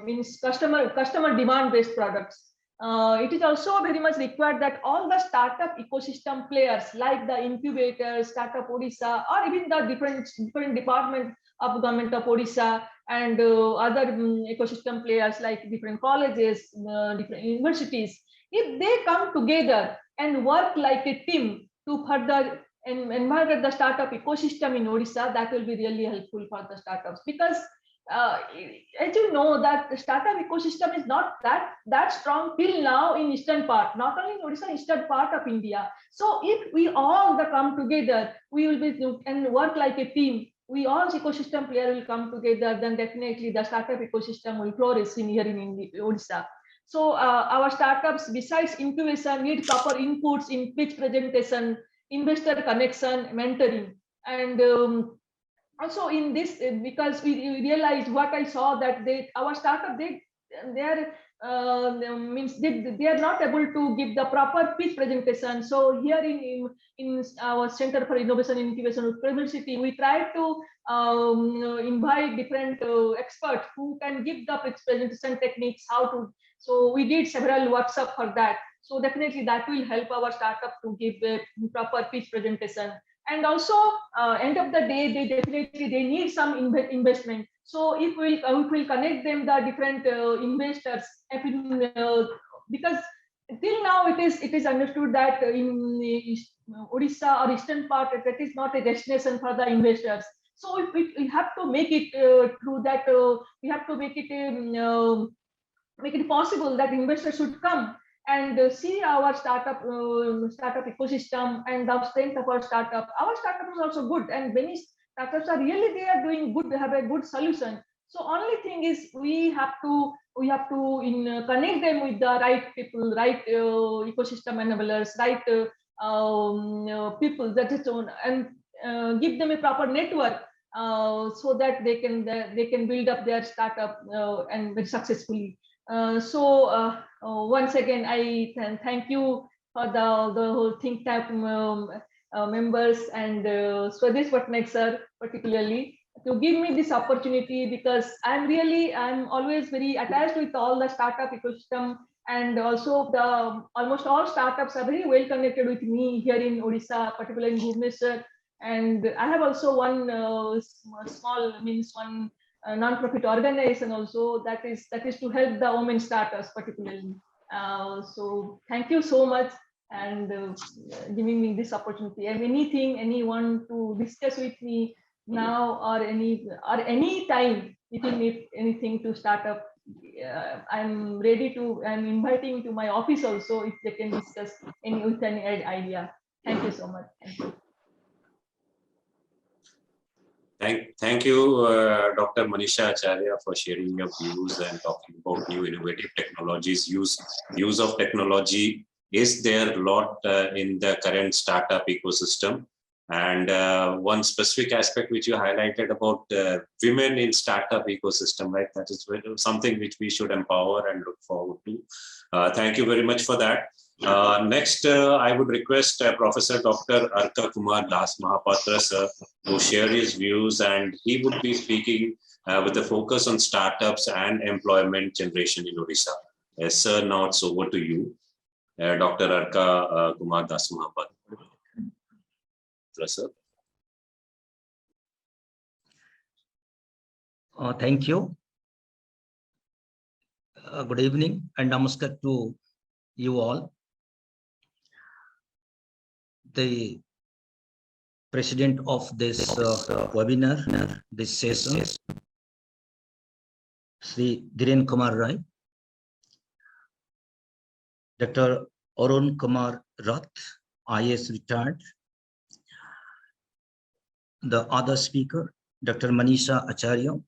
means customer demand based products. It is also very much required that all the startup ecosystem players like the incubators, Startup Odisha, or even the different departments of government of Odisha and other ecosystem players like different colleges, different universities, if they come together and work like a team to further environ the startup ecosystem in Odisha, that will be really helpful for the startups, because as you know that the startup ecosystem is not that strong till now in eastern part, not only in Odisha, eastern part of India. So if we all come together, we will be and work like a team. We all ecosystem players will come together, then definitely the startup ecosystem will flourish here in Odisha. So our startups, besides incubation, need proper inputs in pitch presentation, investor connection, mentoring, and also in this, because we realized what I saw that our startup they are not able to give the proper pitch presentation. So here in our Center for Innovation and Incubation of University, we try to invite different experts who can give the pitch presentation techniques, how to. So we did several workshops for that. So definitely that will help our startup to give a proper pitch presentation. And also, end of the day, they need some investment. So if we'll connect them, the different investors, because till now it is understood that in Odisha or eastern part, that is not a destination for the investors. So if we have to make it through that, we have to make it possible that investors should come and see our startup ecosystem and the strength of our startup. Our startup is also good, and many startups are really, they are doing good. They have a good solution. So only thing is we have to connect them with the right people, right ecosystem enablers, right people that is on, and give them a proper network so that they can build up their startup and very successfully. Once again, I thank you for the whole think tank members and Swadesh Patnaik sir particularly to give me this opportunity, because I'm always very attached with all the startup ecosystem, and also the almost all startups are very well connected with me here in Odisha, particularly in Bhubaneswar. And I have also one one non-profit organization also that is to help the women startups particularly. So thank you so much, and giving me this opportunity. And anyone to discuss with me now or any time, if you need anything to start up, I'm inviting to my office also if they can discuss with any idea. Thank you so much. Thank you. Thank you, Dr. ManishaAcharya, for sharing your views and talking about new innovative technologies. Use of technology is there a lot in the current startup ecosystem. And one specific aspect which you highlighted about women in startup ecosystem, right? That is something which we should empower and look forward to. Thank you very much for that. Next, I would request Professor Dr. ArkaKumarDasmohapatra sir to share his views, and he would be speaking with a focus on startups and employment generation in Odisha. Yes, sir, now it's over to you, Dr. ArkaKumarDasmohapatra. Sir. Thank you. Good evening and namaskar to you all. The president of this webinar, this session, Sri Arun Kumar Rath, Dr. Arun Kumar Rath, IAS retired, the other speaker, Dr. ManishaAcharya,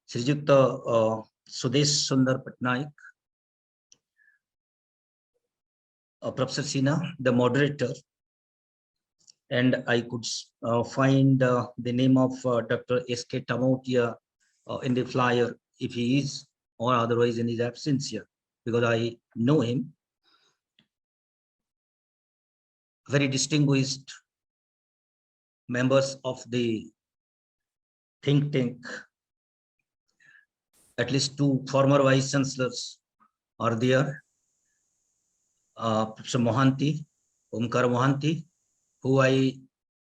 Srijukta Sudesh Sundar Patnaik, Professor Sina, the moderator, and I could find the name of Dr.S.K. Tamotia in the flyer, if he is, or otherwise in his absence here, because I know him. Very distinguished members of the think tank, at least two former vice chancellors are there. Professor Mohanty, Omkar Mohanty, who I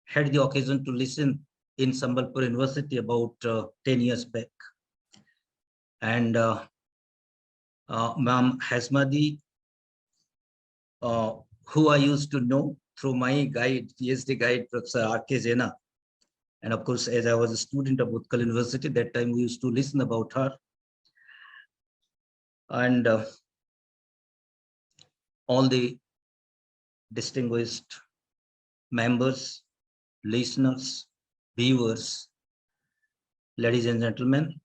had the occasion to listen in Sambalpur University about 10 years back. And Ma'am Hasmadi, who I used to know through my guide, PhD guide, Professor R.K. Jena. And of course, as I was a student of Utkal University, that time we used to listen about her. And all the distinguished members, listeners, viewers, ladies and gentlemen.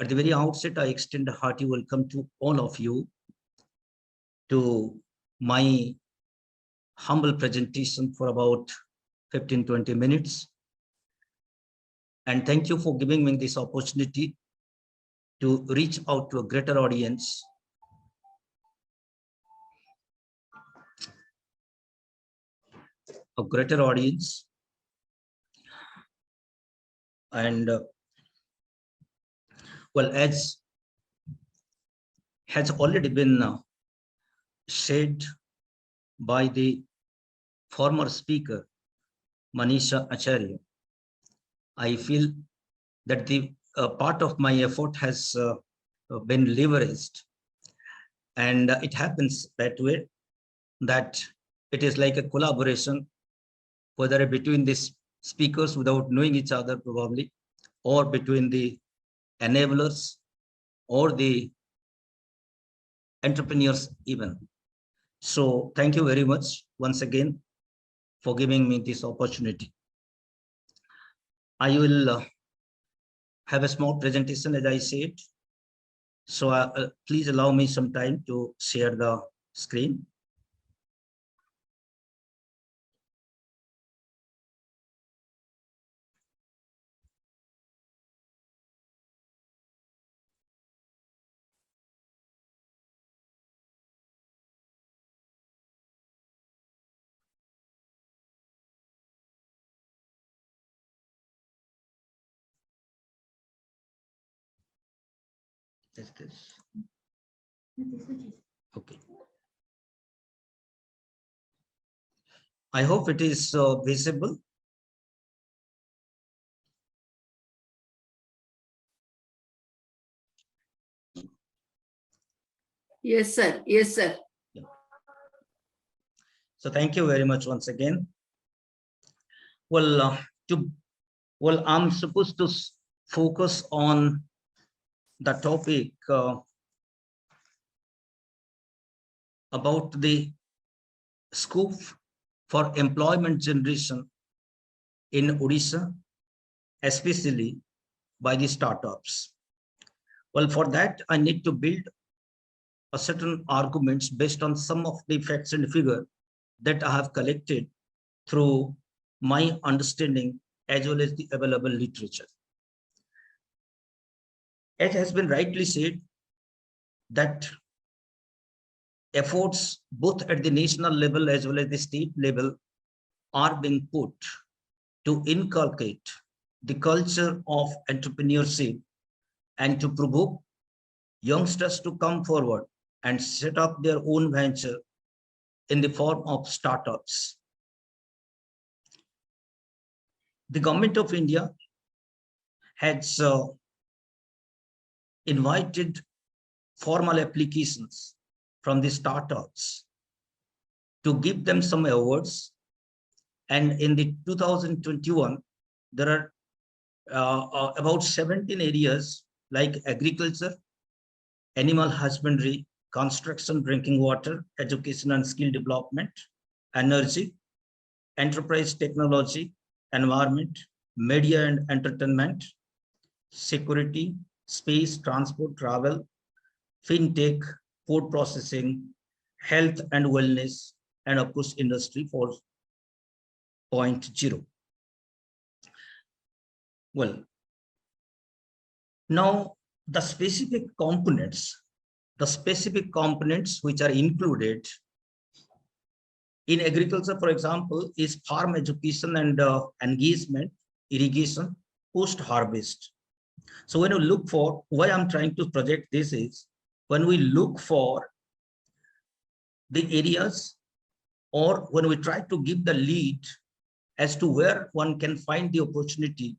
At the very outset, I extend a hearty welcome to all of you to my humble presentation for about 15-20 minutes. And thank you for giving me this opportunity to reach out to a greater audience. And well, as has already been said by the former speaker, Manisha Acharya, I feel that the part of my effort has been leveraged, and it happens that way, that it is like a collaboration, whether between these speakers without knowing each other probably, or between the enablers or the entrepreneurs even. So thank you very much once again for giving me this opportunity. I will have a small presentation, as I said. So please allow me some time to share the screen. Is this? Okay. I hope it is visible. Yes, sir. Yes, sir. Yeah. So thank you very much once again. Well, I'm supposed to focus on the topic about the scope for employment generation in Odisha, especially by the startups. Well, for that, I need to build a certain arguments based on some of the facts and figures that I have collected through my understanding as well as the available literature. It has been rightly said that efforts both at the national level as well as the state level are being put to inculcate the culture of entrepreneurship and to provoke youngsters to come forward and set up their own venture in the form of startups. The government of India has invited formal applications from the startups to give them some awards. And in the 2021, there are about 17 areas like agriculture, animal husbandry, construction, drinking water, education and skill development, energy, enterprise technology, environment, media and entertainment, security, space, transport, travel, fintech, food processing, health and wellness, and of course, industry 4.0. Well, now the specific components which are included in agriculture, for example, is farm education and engagement, irrigation, post-harvest. So when you look for, why I'm trying to project this is, when we look for the areas or when we try to give the lead as to where one can find the opportunity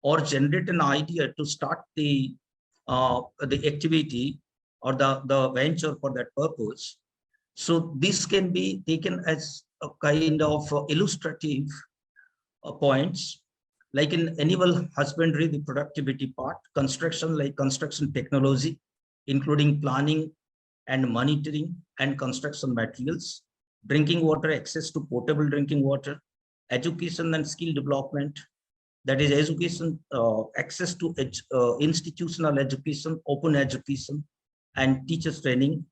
or generate an idea to start the activity or the venture for that purpose. So this can be taken as a kind of illustrative points, like in animal husbandry, the productivity part, construction, like construction technology, including planning and monitoring and construction materials, drinking water, access to potable drinking water, education and skill development, that is education, access to institutional education, open education, and teachers training,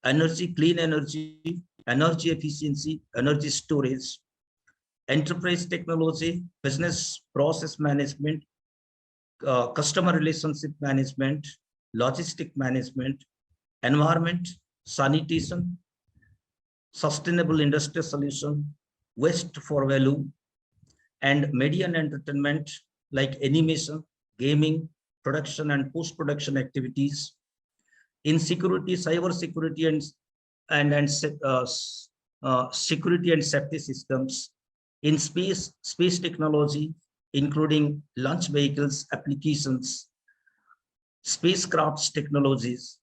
energy, clean energy, energy efficiency, energy storage, enterprise technology, business process management, customer relationship management, logistic management, environment, sanitation, sustainable industrial solution, waste for value, and media and entertainment like animation, gaming, production and post-production activities. In security, cyber security and security and safety systems. In space technology, including launch vehicles, applications, spacecrafts technologies,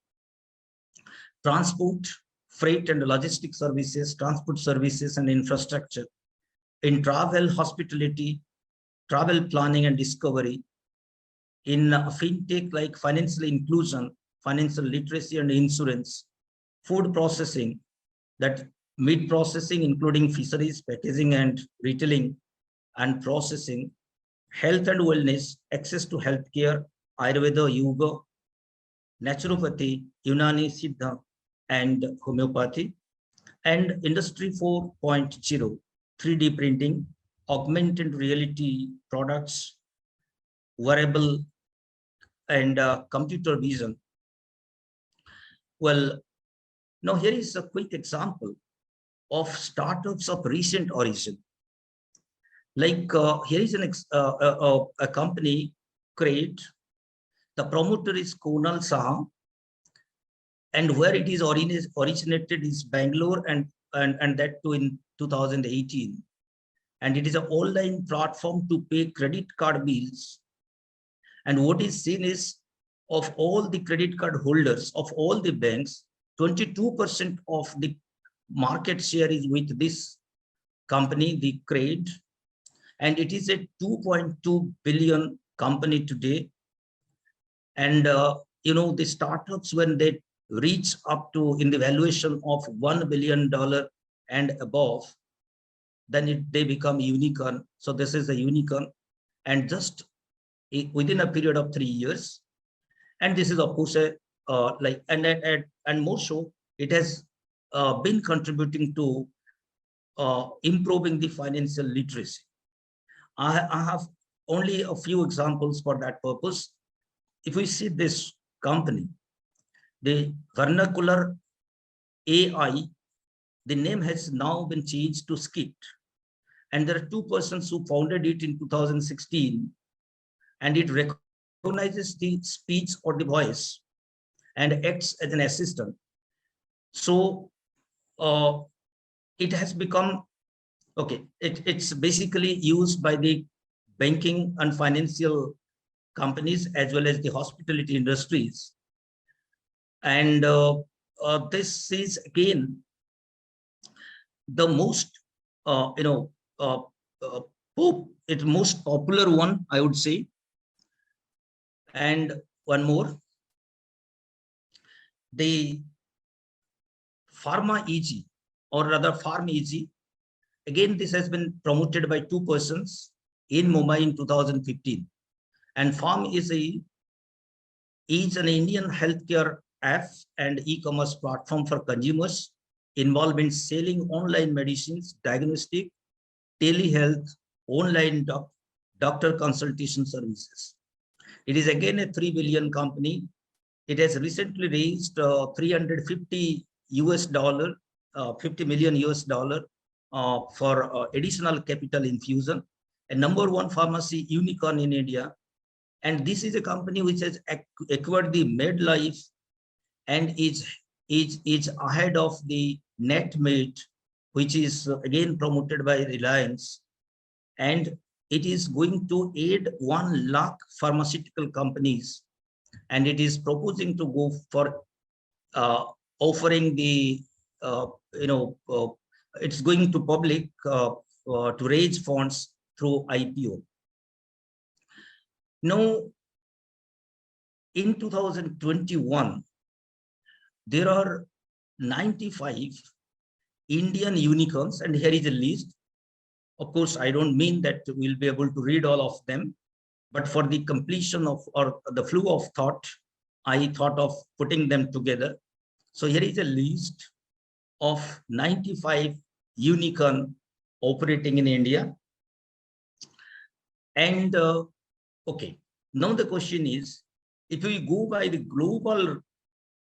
transport, freight and logistics services, transport services and infrastructure, in travel, hospitality, travel planning and discovery, in fintech like financial inclusion, financial literacy and insurance, food processing, that meat processing, including fisheries, packaging and retailing and processing, health and wellness, access to healthcare, Ayurveda, yoga, naturopathy, Unani, Siddha, and homeopathy, and Industry 4.0, 3D printing, augmented reality products, wearable and computer vision. Well, now here is a quick example of startups of recent origin. Like here is a company, Crate. The promoter is Kunal Saha, and where it is originated is Bangalore, and that too in 2018. And it is an online platform to pay credit card bills. And what is seen is, of all the credit card holders of all the banks, 22% of the market share is with this company, the Crate, and it is a 2.2 billion company today. And you know, the startups, when they reach up to in the valuation of $1 billion and above, then they become unicorn. So this is a unicorn, and just within a period of 3 years. And this is of course a like and more so, it has been contributing to improving the financial literacy. I have only a few examples for that purpose. If we see this company, the vernacular AI, the name has now been changed to Skit. And there are two persons who founded it in 2016, and it recognizes the speech or the voice and acts as an assistant. So it has become, okay, it's basically used by the banking and financial companies as well as the hospitality industries. And this is again the most, most popular one, I would say. And one more, the Pharma EG, or rather Farm EG. Again, this has been promoted by two persons in Mumbai in 2015. And Farm is an Indian healthcare app and e-commerce platform for consumers involved in selling online medicines, diagnostic, telehealth, online doctor consultation services. It is again a 3 billion company. It has recently raised $350 $50 million for additional capital infusion, a #1 pharmacy unicorn in India. And this is a company which has acquired the MedLife and is ahead of the NetMed, which is again promoted by Reliance. And it is going to aid 1 lakh pharmaceutical companies, and it is proposing to go for offering the it's going to public to raise funds through IPO. Now, in 2021, there are 95 Indian unicorns, and here is a list. Of course, I don't mean that we'll be able to read all of them, but for the completion of or the flow of thought, I thought of putting them together. So here is a list of 95 unicorn operating in India. And okay, now the question is, if we go by the global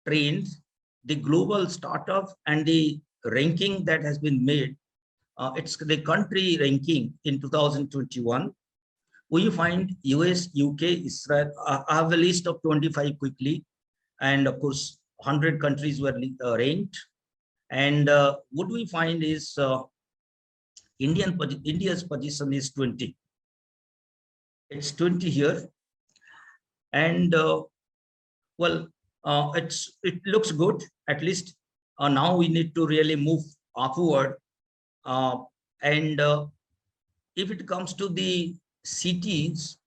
trends, the global startup and the ranking that has been made, it's the country ranking in 2021. We find US, UK, Israel. I have a list of 25 quickly, and of course 100 countries were ranked. And what we find is India's position is 20. It's 20 here. And well, it looks good. At least now we need to really move upward. And if it comes to the cities,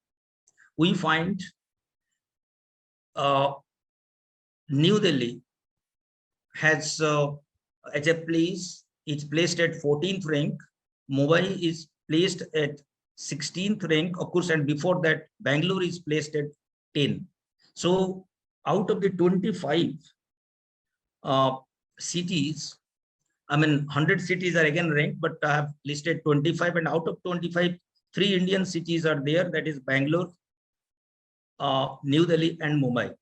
we find New Delhi has as a place, it's placed at 14th rank. Mumbai is placed at 16th rank, of course, and before that, Bangalore is placed at 10. So out of the 25 cities, I mean, 100 cities are again ranked, but I have listed 25, and out of 25, 3 Indian cities are there, that is Bangalore, New Delhi, and Mumbai.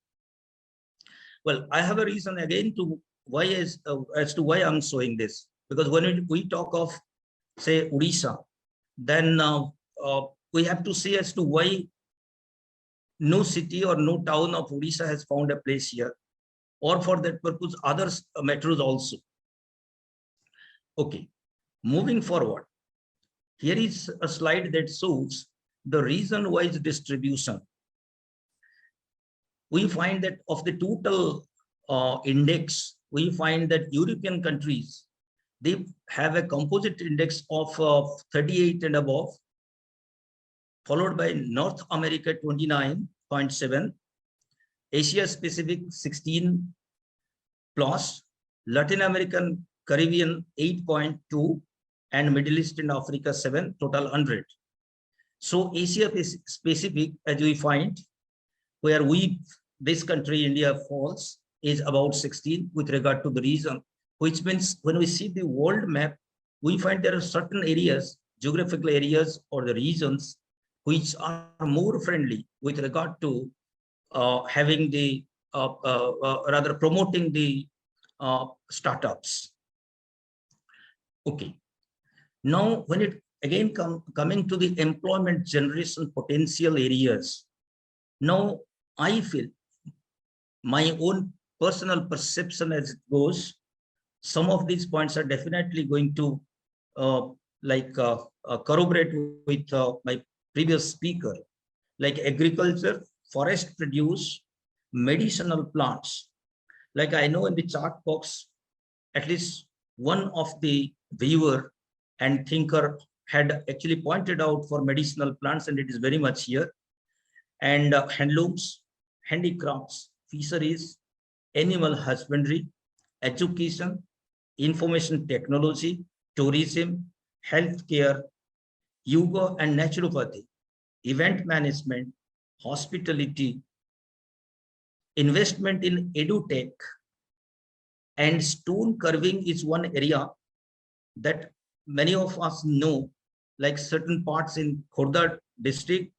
Well, I have a reason again to why as to why I'm showing this, because when we talk of, say, Odisha, then we have to see as to why no city or no town of Odisha has found a place here, or for that purpose, other metros also. Okay, moving forward, here is a slide that shows the region-wise distribution. We find that of the total index, we find that European countries, they have a composite index of 38 and above, followed by North America 29.7, Asia Pacific 16 plus, Latin American Caribbean 8.2, and Middle East and Africa 7, total 100. So Asia Pacific, as we find, where this country, India, falls, is about 16 with regard to the region, which means when we see the world map, we find there are certain areas, geographical areas or the regions, which are more friendly with regard to having the, rather promoting the startups. Okay. Now, when it again coming to the employment generation potential areas, now I feel my own personal perception as it goes, some of these points are definitely going to corroborate with my previous speaker, like agriculture, forest produce, medicinal plants. Like I know in the chart box, at least one of the viewer and thinker had actually pointed out for medicinal plants, and it is very much here. And handlooms, handicrafts, fisheries, animal husbandry, education, information technology, tourism, healthcare, yoga and naturopathy, event management, hospitality, investment in edutech, and stone carving is one area that many of us know, like certain parts in Khordha district,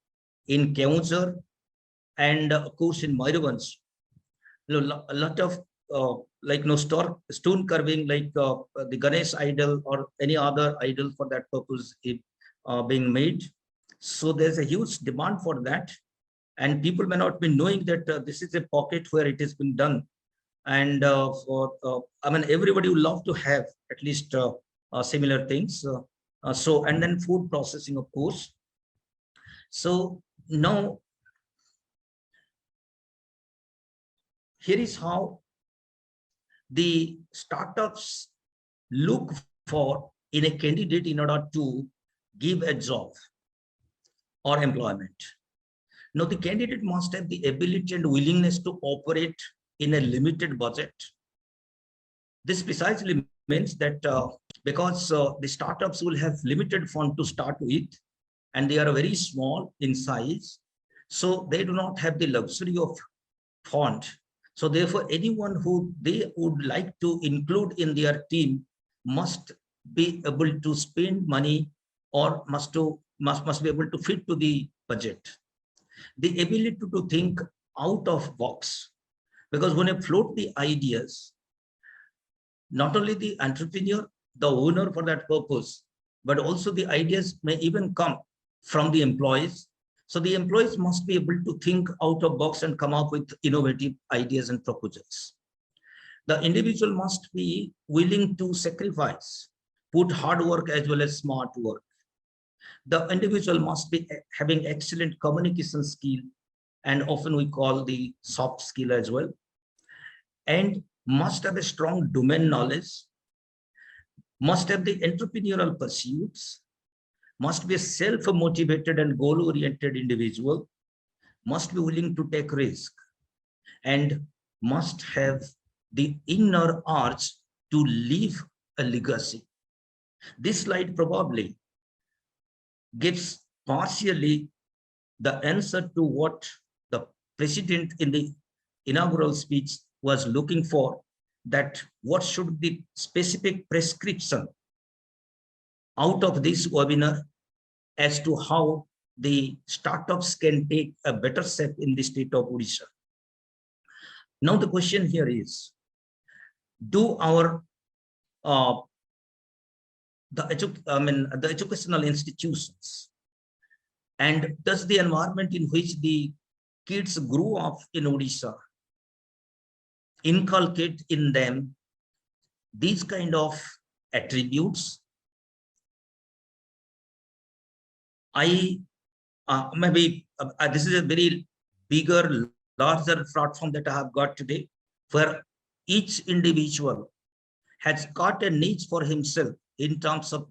in Keonjhar, and of course in Mayurbhanj. A lot of stone carving, like the Ganesh idol or any other idol for that purpose is being made. So there's a huge demand for that, and people may not be knowing that this is a pocket where it has been done. And I mean, everybody would love to have at least similar things. And then food processing, of course. So now, here is how the startups look for in a candidate in order to give a job or employment. Now, the candidate must have the ability and willingness to operate in a limited budget. This precisely means that because the startups will have limited fund to start with, and they are very small in size, so they do not have the luxury of fund. So therefore, anyone who they would like to include in their team must be able to spend money, or must be able to fit to the budget. The ability to think out of box, because when I float the ideas, not only the entrepreneur, the owner for that purpose, but also the ideas may even come from the employees. So the employees must be able to think out of box and come up with innovative ideas and proposals. The individual must be willing to sacrifice, put hard work as well as smart work. The individual must be having excellent communication skill, and often we call the soft skill as well, and must have a strong domain knowledge, must have the entrepreneurial pursuits, must be a self-motivated and goal-oriented individual, must be willing to take risk, and must have the inner urge to leave a legacy. This slide probably gives partially the answer to what the president in the inaugural speech was looking for, that what should be specific prescription out of this webinar as to how the startups can take a better step in the state of Odisha. Now the question here is, do our the educational institutions, and does the environment in which the kids grew up in Odisha inculcate in them these kind of attributes? This is a very bigger, larger platform that I have got today, where each individual has got a niche for himself in terms of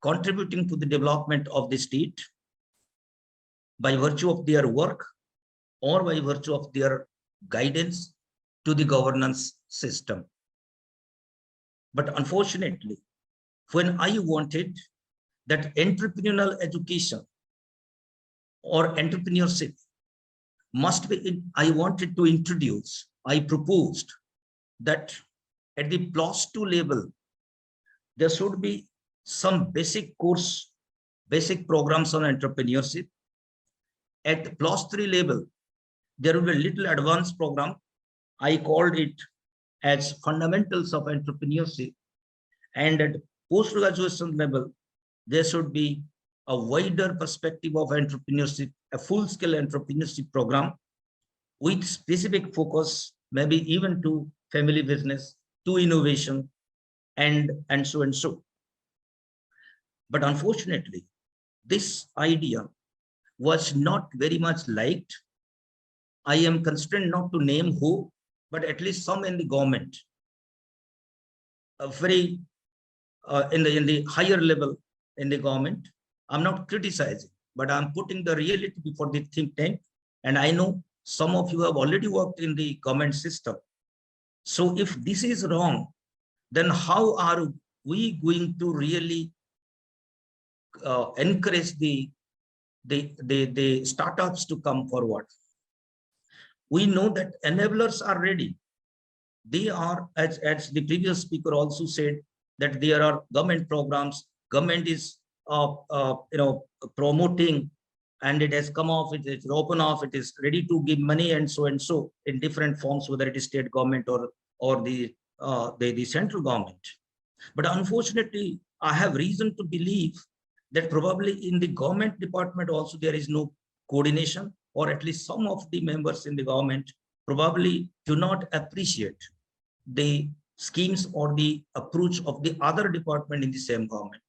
contributing to the development of the state by virtue of their work or by virtue of their guidance to the governance system. But unfortunately, when I wanted that entrepreneurial education or entrepreneurship must be, I wanted to introduce, I proposed that at the +2 level, there should be some basic course, basic programs on entrepreneurship. At the +3 level, there will be a little advanced program. I called it as fundamentals of entrepreneurship. And at post-graduation level, there should be a wider perspective of entrepreneurship, a full-scale entrepreneurship program with specific focus, maybe even to family business, to innovation, and so and so. But unfortunately, this idea was not very much liked. I am constrained not to name who, but at least some in the government, in the higher level in the government. I'm not criticizing, but I'm putting the reality before the think tank. And I know some of you have already worked in the government system. So if this is wrong, then how are we going to really encourage the startups to come forward? We know that enablers are ready. They are, as the previous speaker also said, that there are government programs, government is promoting, and it has come off, it's open off, it is ready to give money and so in different forms, whether it is state government or the central government. But unfortunately, I have reason to believe that probably in the government department also there is no coordination, or at least some of the members in the government probably do not appreciate the schemes or the approach of the other department in the same government.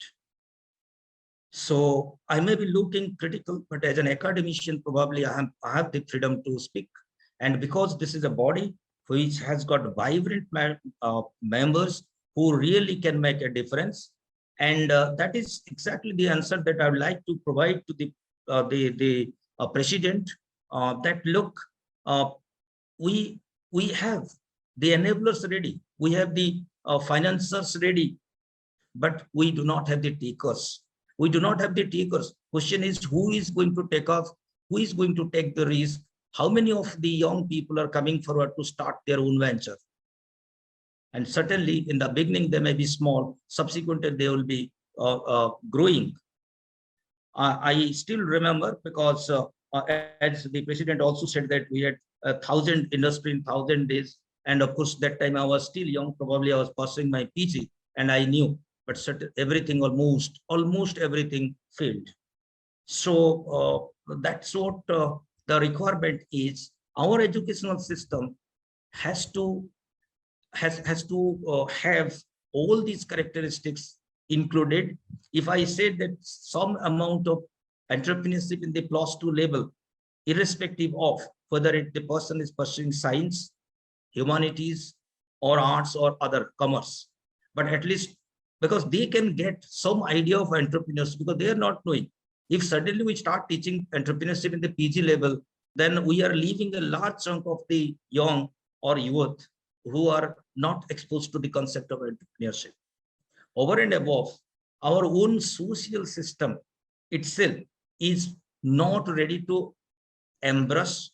So I may be looking critical, but as an academician, probably I have the freedom to speak. And because this is a body which has got vibrant members who really can make a difference, and that is exactly the answer that I would like to provide to the president. That look, we have the enablers ready, we have the financiers ready, but we do not have the takers. We do not have the takers. Question is, who is going to take off? Who is going to take the risk? How many of the young people are coming forward to start their own venture? And certainly in the beginning, they may be small. Subsequently, they will be growing. I still remember, because as the president also said that we had 1,000 industry in 1,000 days. And of course, that time I was still young. Probably I was pursuing my PG, and I knew, but everything, almost everything failed. So that's what the requirement is. Our educational system has to have all these characteristics included. If I say that some amount of entrepreneurship in the +2 level, irrespective of whether the person is pursuing science, humanities, or arts or other commerce, but at least because they can get some idea of entrepreneurs, because they are not knowing. If suddenly we start teaching entrepreneurship in the PG level, then we are leaving a large chunk of the young or youth who are not exposed to the concept of entrepreneurship. Over and above, our own social system itself is not ready to embrace,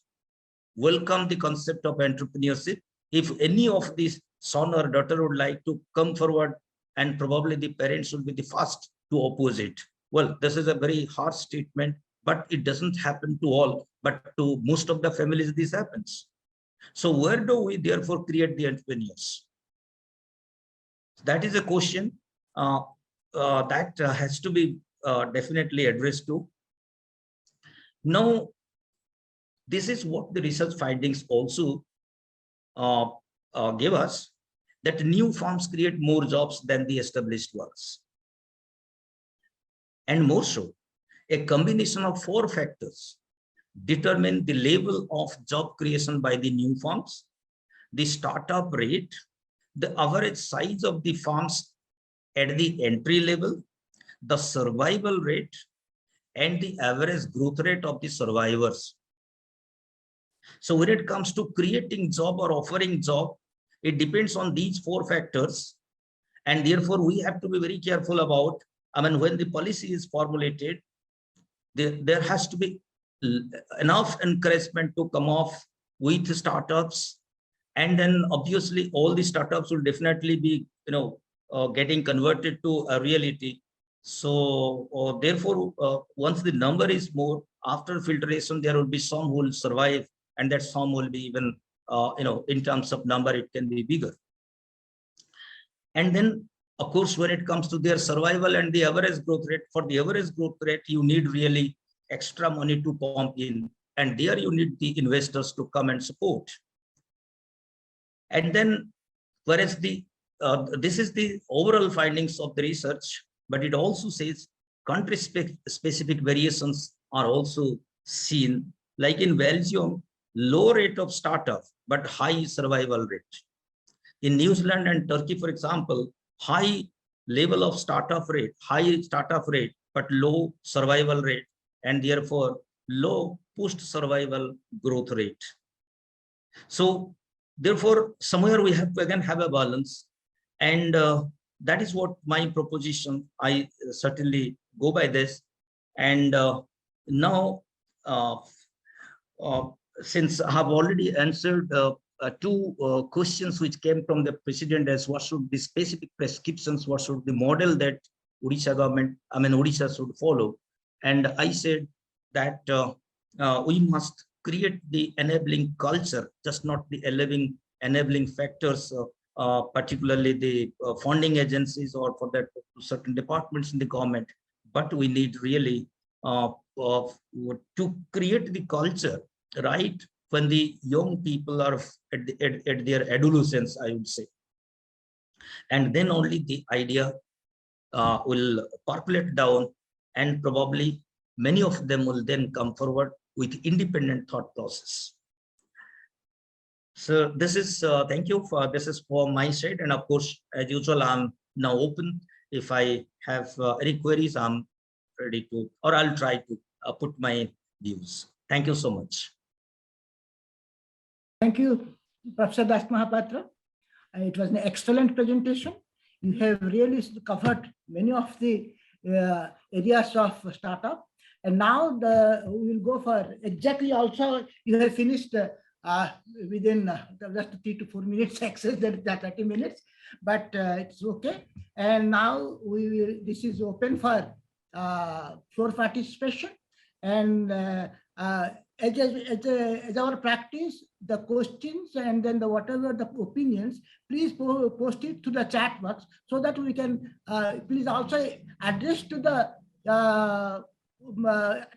welcome the concept of entrepreneurship. If any of these son or daughter would like to come forward, and probably the parents will be the first to oppose it. Well, this is a very harsh statement, but it doesn't happen to all, but to most of the families this happens. So where do we therefore create the entrepreneurs? That is a question that has to be definitely addressed to. Now, this is what the research findings also give us, that new firms create more jobs than the established ones. And more so, a combination of 4 factors determine the level of job creation by the new firms: the startup rate, the average size of the firms at the entry level, the survival rate, and the average growth rate of the survivors. So when it comes to creating job or offering job, it depends on these 4 factors. And therefore, we have to be very careful about, when the policy is formulated, there has to be enough encouragement to come off with startups. And then obviously all the startups will definitely be, getting converted to a reality. So therefore, once the number is more, after filtration, there will be some who will survive, and that some will be even, in terms of number, it can be bigger. And then, of course, when it comes to their survival and the average growth rate, for the average growth rate, you need really extra money to pump in, and there you need the investors to come and support. And then, whereas this is the overall findings of the research, but it also says country-specific variations are also seen. Like in Belgium, low rate of startup, but high survival rate. In New Zealand and Turkey, for example, high level of startup rate, but low survival rate, and therefore low post-survival growth rate. So therefore, somewhere we have to again have a balance. And that is what my proposition, I certainly go by this. And now, since I have already answered 2 questions which came from the president, as what should be specific prescriptions, what should the model that Odisha government, Odisha should follow. And I said that we must create the enabling culture, just not the enabling factors, particularly the funding agencies or for that certain departments in the government, but we need really to create the culture right when the young people are at their adolescence, I would say. And then only the idea will percolate down, and probably many of them will then come forward with independent thought process. So this is, thank you for, this is for my side. And of course, as usual, I'm now open. If I have any queries, I'm ready to, or I'll try to put my views. Thank you so much. Thank you, Professor Dasmohapatra. It was an excellent presentation. You have really covered many of the areas of startup. And now we will go for exactly also, you have finished within just 3 to 4 minutes access, that 30 minutes, but it's okay. And now we will, this is open for floor participation. And as our practice, the questions and then the whatever the opinions, please post it to the chat box so that we can please also address to the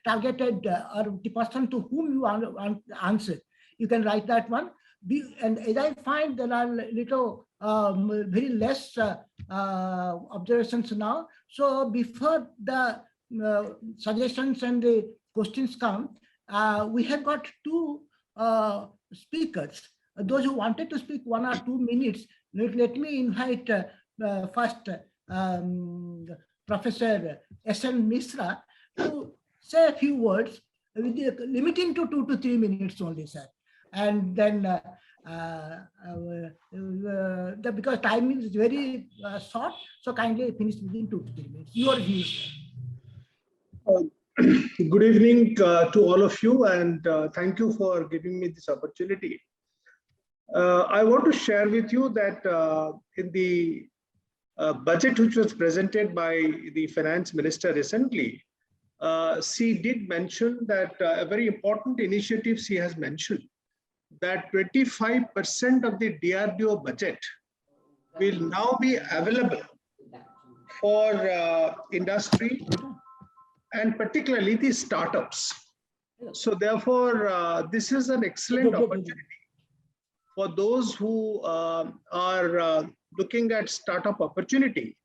targeted or the person to whom you want to answer. You can write that one. and as I find there are little very less observations now. So before the suggestions and the questions come, we have got two speakers. Those who wanted to speak 1 or 2 minutes, let me invite first Professor S.N. Misra to say a few words, limiting to 2 to 3 minutes only, sir. And then, because time is very short, so kindly finish within 2 to 3 minutes. Your views. Good evening to all of you, and thank you for giving me this opportunity. I want to share with you that in the budget which was presented by the finance minister recently, she did mention that a very important initiative she has mentioned, that 25% of the DRDO budget will now be available for industry and particularly the startups. So therefore, this is an excellent opportunity for those who are looking at startup opportunity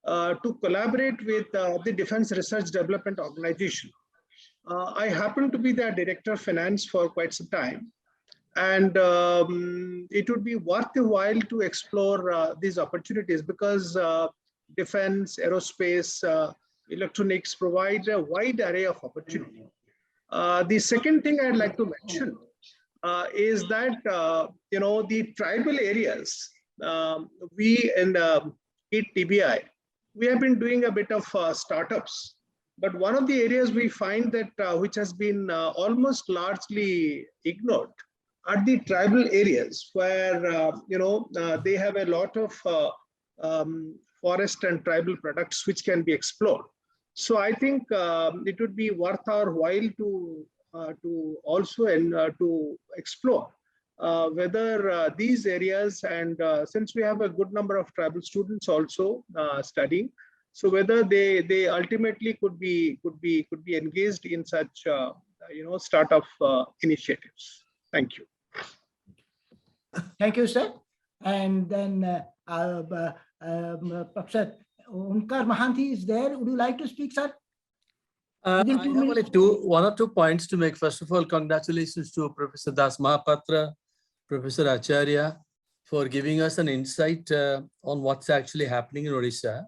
to collaborate with the Defense Research Development Organization. I happen to be the Director of Finance for quite some time, and it would be worth a while to explore these opportunities because defense, aerospace, electronics provide a wide array of opportunity. The second thing I'd like to mention is that the tribal areas, we in TBI, we have been doing a bit of startups, but one of the areas we find that which has been almost largely ignored are the tribal areas where they have a lot of forest and tribal products which can be explored. So I think it would be worth our while to also to explore whether these areas, and since we have a good number of tribal students also studying, so whether they ultimately could be engaged in such startup initiatives. Thank you. Thank you, sir. And then Professor Omkar Mahanti is there. Would you like to speak, sir? I have only 1 or 2 points to make. First of all, congratulations to Professor Dasmohapatra, Professor Acharya, for giving us an insight on what's actually happening in Odisha.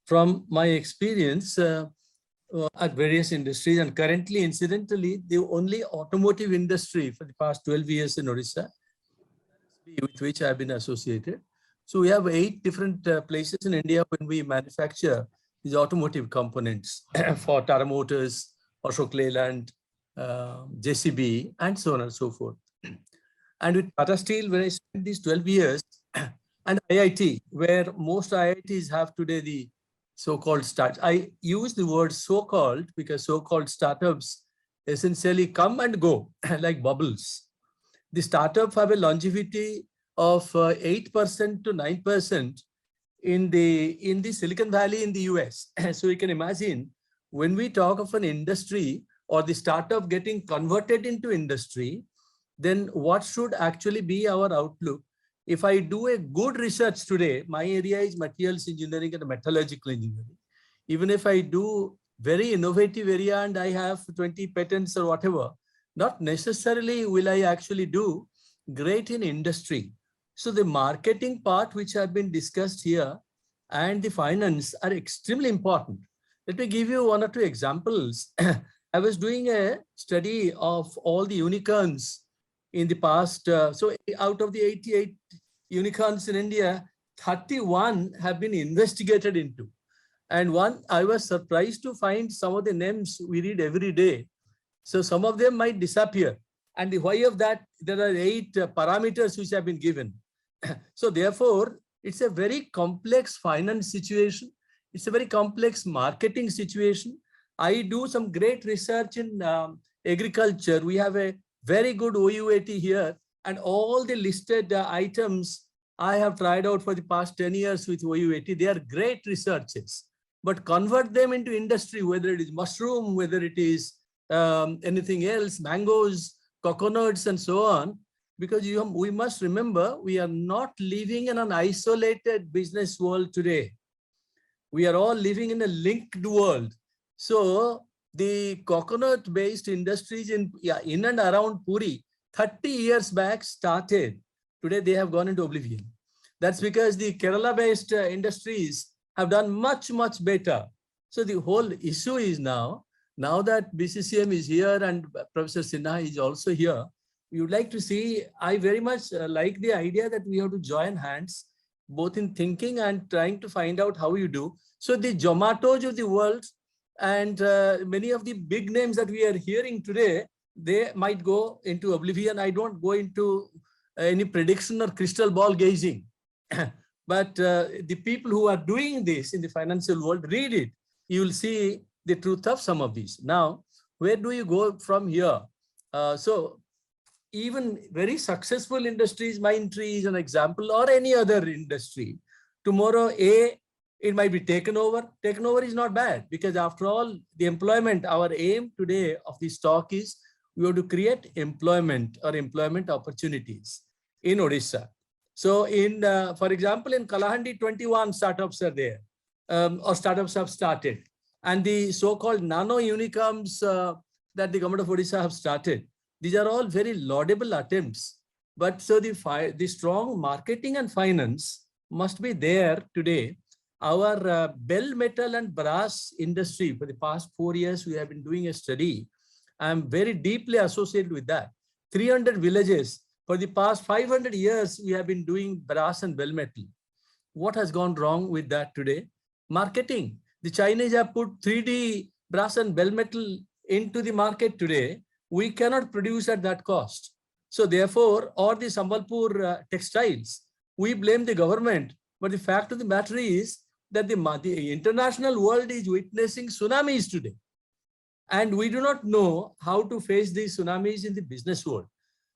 From my experience at various industries, and currently, incidentally, the only automotive industry for the past 12 years in Odisha, with which I've been associated. So we have 8 different places in India when we manufacture these automotive components for Tata Motors, Ashok Leyland, JCB, and so on and so forth. And with Tata Steel, when I spent these 12 years, and IIT, where most IITs have today the so-called startups. I use the word so-called because so-called startups essentially come and go like bubbles. The startups have a longevity of 8% to 9% in the Silicon Valley in the US. So you can imagine when we talk of an industry or the startup getting converted into industry, then what should actually be our outlook? If I do a good research today, my area is materials engineering and metallurgical engineering. Even if I do very innovative area and I have 20 patents or whatever, not necessarily will I actually do great in industry. So the marketing part, which have been discussed here, and the finance are extremely important. Let me give you 1 or 2 examples. I was doing a study of all the unicorns in the past. So out of the 88 unicorns in India, 31 have been investigated into. And I was surprised to find some of the names we read every day. So some of them might disappear. And the why of that, there are 8 parameters which have been given. So therefore, it's a very complex finance situation. It's a very complex marketing situation. I do some great research in agriculture. We have a very good OUAT here, and all the listed items I have tried out for the past 10 years with OUAT. They are great researches, but convert them into industry, whether it is mushroom, whether it is anything else, mangoes, coconuts, and so on. because we must remember we are not living in an isolated business world today. We are all living in a linked world. So the coconut-based industries in and around Puri, 30 years back started. Today they have gone into oblivion. That's because the Kerala-based industries have done much, much better. So the whole issue is now that BCCM is here and Professor Sinha is also here, we would like to see, I very much like the idea that we have to join hands, both in thinking and trying to find out how you do. So the Zomatos of the world and many of the big names that we are hearing today, they might go into oblivion. I don't go into any prediction or crystal ball gazing. But the people who are doing this in the financial world, read it. You will see the truth of some of these. Now, where do you go from here? So even very successful industries, Mindtree is an example, or any other industry. Tomorrow, it might be taken over. Taken over is not bad, because after all, the employment, our aim today of the stock is we have to create employment or employment opportunities in Odisha. So for example, in Kalahandi, 21 startups are there, or startups have started. And the so-called nano unicorns that the government of Odisha have started, these are all very laudable attempts. But so the strong marketing and finance must be there today. Our bell metal and brass industry, for the past 4 years, we have been doing a study. I'm very deeply associated with that. 300 villages. For the past 500 years, we have been doing brass and bell metal. What has gone wrong with that today? Marketing. The Chinese have put 3D brass and bell metal into the market today. We cannot produce at that cost. So therefore, or the Sambalpur textiles, we blame the government. But the fact of the matter is that the international world is witnessing tsunamis today. And we do not know how to face these tsunamis in the business world.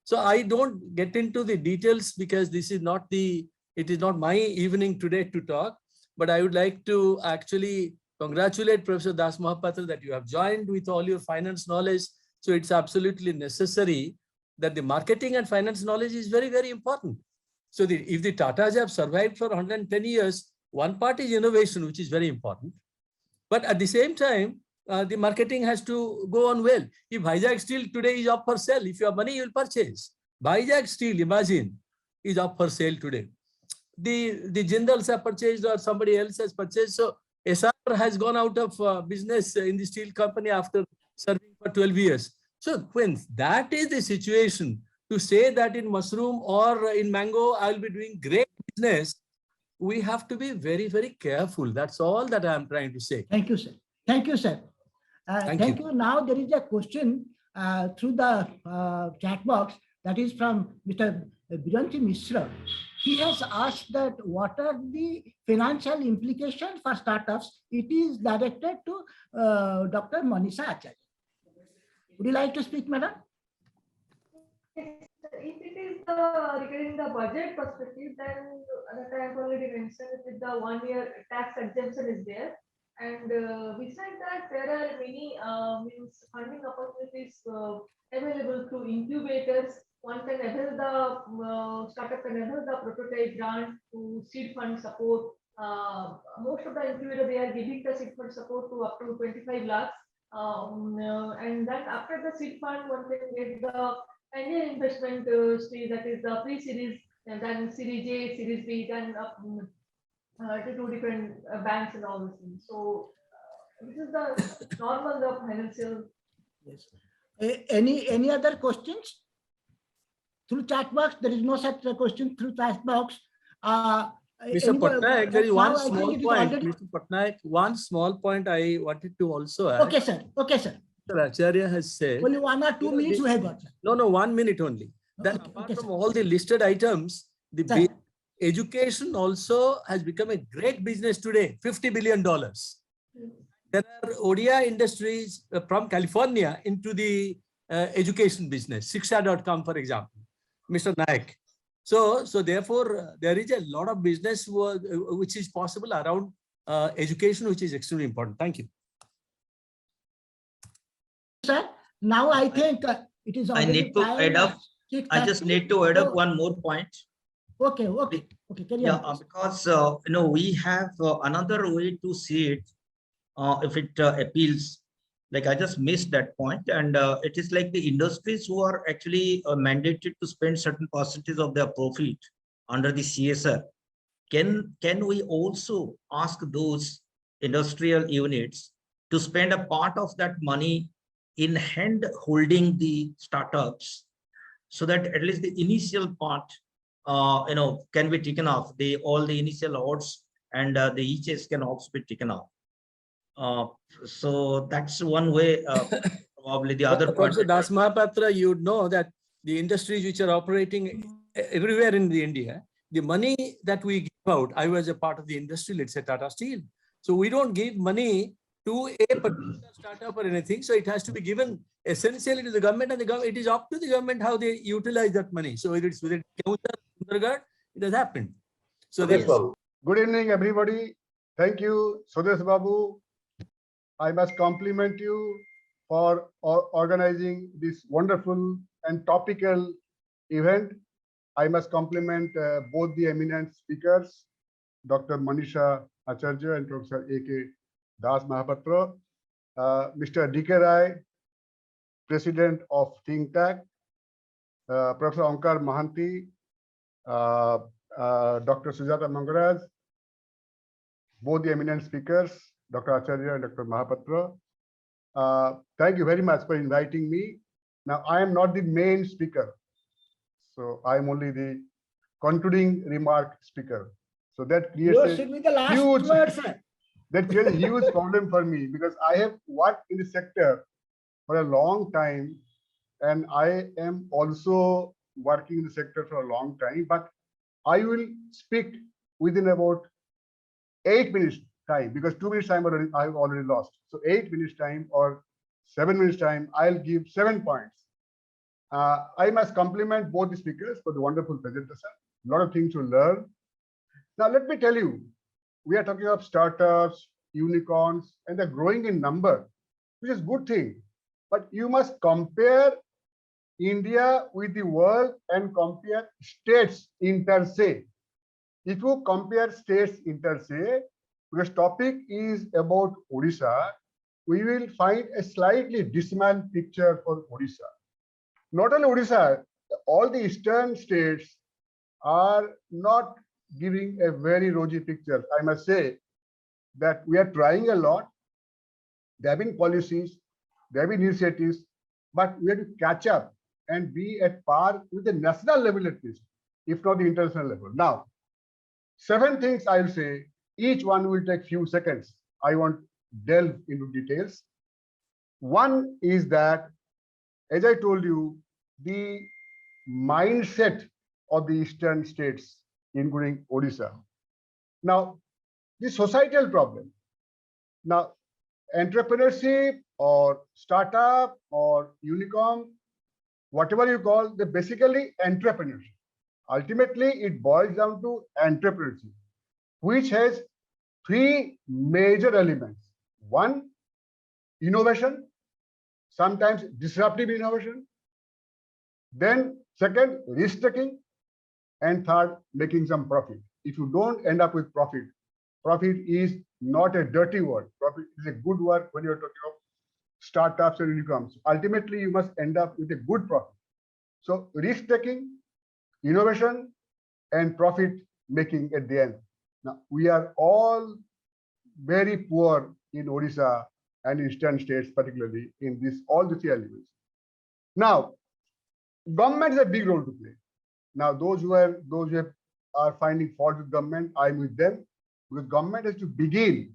So I don't get into the details because this is not it is not my evening today to talk, but I would like to actually congratulate Professor Dasmohapatra that you have joined with all your finance knowledge. So it's absolutely necessary that the marketing and finance knowledge is very, very important. So if the Tatas have survived for 110 years, one part is innovation, which is very important. But at the same time, the marketing has to go on well. If Vizag Steel today is up for sale, if you have money, you will purchase. Vizag Steel, imagine, is up for sale today. The Jindals have purchased or somebody else has purchased. So SR has gone out of business in the steel company after serving for 12 years. So when that is the situation, to say that in mushroom or in mango, I will be doing great business, we have to be very, very careful. That's all that I am trying to say. Thank you, sir. Thank you, sir. Thank you. Now there is a question through the chat box that is from Mr. Biranti Mishra. He has asked that what are the financial implications for startups? It is directed to Dr. ManishaAcharya. Would you like to speak, madam? If it is regarding the budget perspective, then that I have already mentioned with the 1 year tax exemption is there. And besides that, there are many funding opportunities available through incubators. One can avail the startup can avail the prototype grant to seed fund support. Most of the incubators, they are giving the seed fund support to up to 25 lakhs. And then after the seed fund, one can get the angel investment stage, that is the pre-series, and then Series A, Series B, then up to 2 different banks and all these things. So this is the normal of financial. Yes. Any other questions? Through chat box, there is no such question through chat box. Mr. Patnaik, there is one small point. Mr. Patnaik, one small point I wanted to also add. Okay, sir. Okay, sir. Mr. Acharya has said. Only 1 or 2 minutes we have got. No, 1 minute only. That apart from all the listed items, the education also has become a great business today, $50 billion. There are ODI industries from California into the education business, Shiksha.com, for example, Mr. Naik. So therefore, there is a lot of business which is possible around education, which is extremely important. Thank you. Sir, now I think it is. I need to add up I just need to add up one more point. Okay. Carry Yeah, on, because we have another way to see it if it appeals. Like I just missed that point, and it is like the industries who are actually mandated to spend certain percentage of their profit under the CSR. Can we also ask those industrial units to spend a part of that money in hand holding the startups, so that at least the initial part can be taken off, all the initial odds and the EHS can also be taken off. So that's one way. Probably the other point. Professor Dasmohapatra, you would know that the industries which are operating everywhere in the India, the money that we give out, I was a part of the industry, let's say Tata Steel. So we don't give money to a particular startup or anything. So it has to be given essentially to the government, and it is up to the government how they utilize that money. So whether it's within regard, it has happened. So Yes. Good evening, everybody. Thank you, Sudesh Babu. I must compliment you for organizing this wonderful and topical event. I must compliment both the eminent speakers, Dr. Manisha Acharya and Professor A.K. Dasmohapatra, Mr. D.K. Rai, President of Think Tank, Professor Onkar Mahanti, Dr.S.SujataMangaraj, both the eminent speakers, Dr. Acharya and Dr. Mahapatra. Thank you very much for inviting me. Now, I am not the main speaker, so I am only the concluding remark speaker. So that creates a huge problem for me, because I have worked in the sector for a long time, and I am also working in the sector for a long time, but I will speak within about 8 minutes time, because 2 minutes time I've already lost. So 8 minutes time or 7 minutes time, I'll give 7 points. I must compliment both the speakers for the wonderful presentation. A lot of things to learn. Now, let me tell you, we are talking of startups, unicorns, and they're growing in number, which is a good thing. But you must compare India with the world and compare states inter se. If you compare states inter se, because topic is about Odisha, we will find a slightly dismal picture for Odisha. Not only Odisha, all the eastern states are not giving a very rosy picture. I must say that we are trying a lot. There have been policies, there have been initiatives, but we have to catch up and be at par with the national level at least, if not the international level. Now, 7 things I'll say, each one will take few seconds. I won't delve into details. One is that, as I told you, the mindset of the eastern states, including Odisha. Now, the societal problem. Now, entrepreneurship or startup or unicorn, whatever you call, they basically entrepreneurship. Ultimately, it boils down to entrepreneurship, which has 3 major elements. 1, innovation, sometimes disruptive innovation. Then 2nd, risk-taking. And 3rd, making some profit. If you don't end up with profit, profit is not a dirty word. Profit is a good word when you're talking of startups and unicorns. Ultimately, you must end up with a good profit. So risk-taking, innovation, and profit making at the end. Now, we are all very poor in Odisha and eastern states, particularly in all the 3 elements. Now, government has a big role to play. Now, those who are finding fault with government, I'm with them, because government has to begin.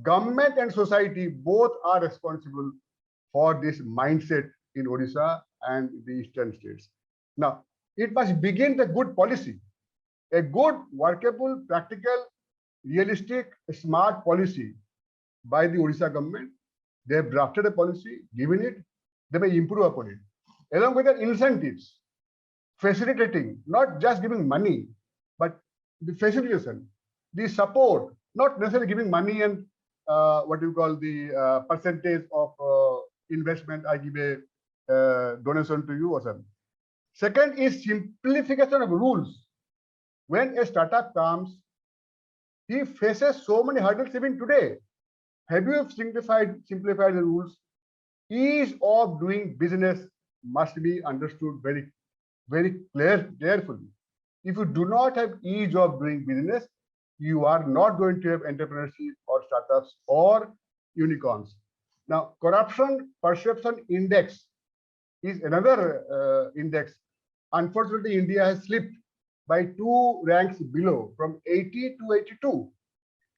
Government and society both are responsible for this mindset in Odisha and the eastern states. Now, it must begin with a good policy, a good, workable, practical, realistic, smart policy by the Odisha government. They have drafted a policy, given it, they may improve upon it. Along with the incentives, facilitating, not just giving money, but the facilitation, the support, not necessarily giving money and what you call the percentage of investment, I give a donation to you or something. Second is simplification of rules. When a startup comes, he faces so many hurdles even today. Have you simplified the rules? Ease of doing business must be understood very carefully. If you do not have ease of doing business, you are not going to have entrepreneurship or startups or unicorns. Now, corruption perception index is another index. Unfortunately, India has slipped by 2 ranks below, from 80 to 82.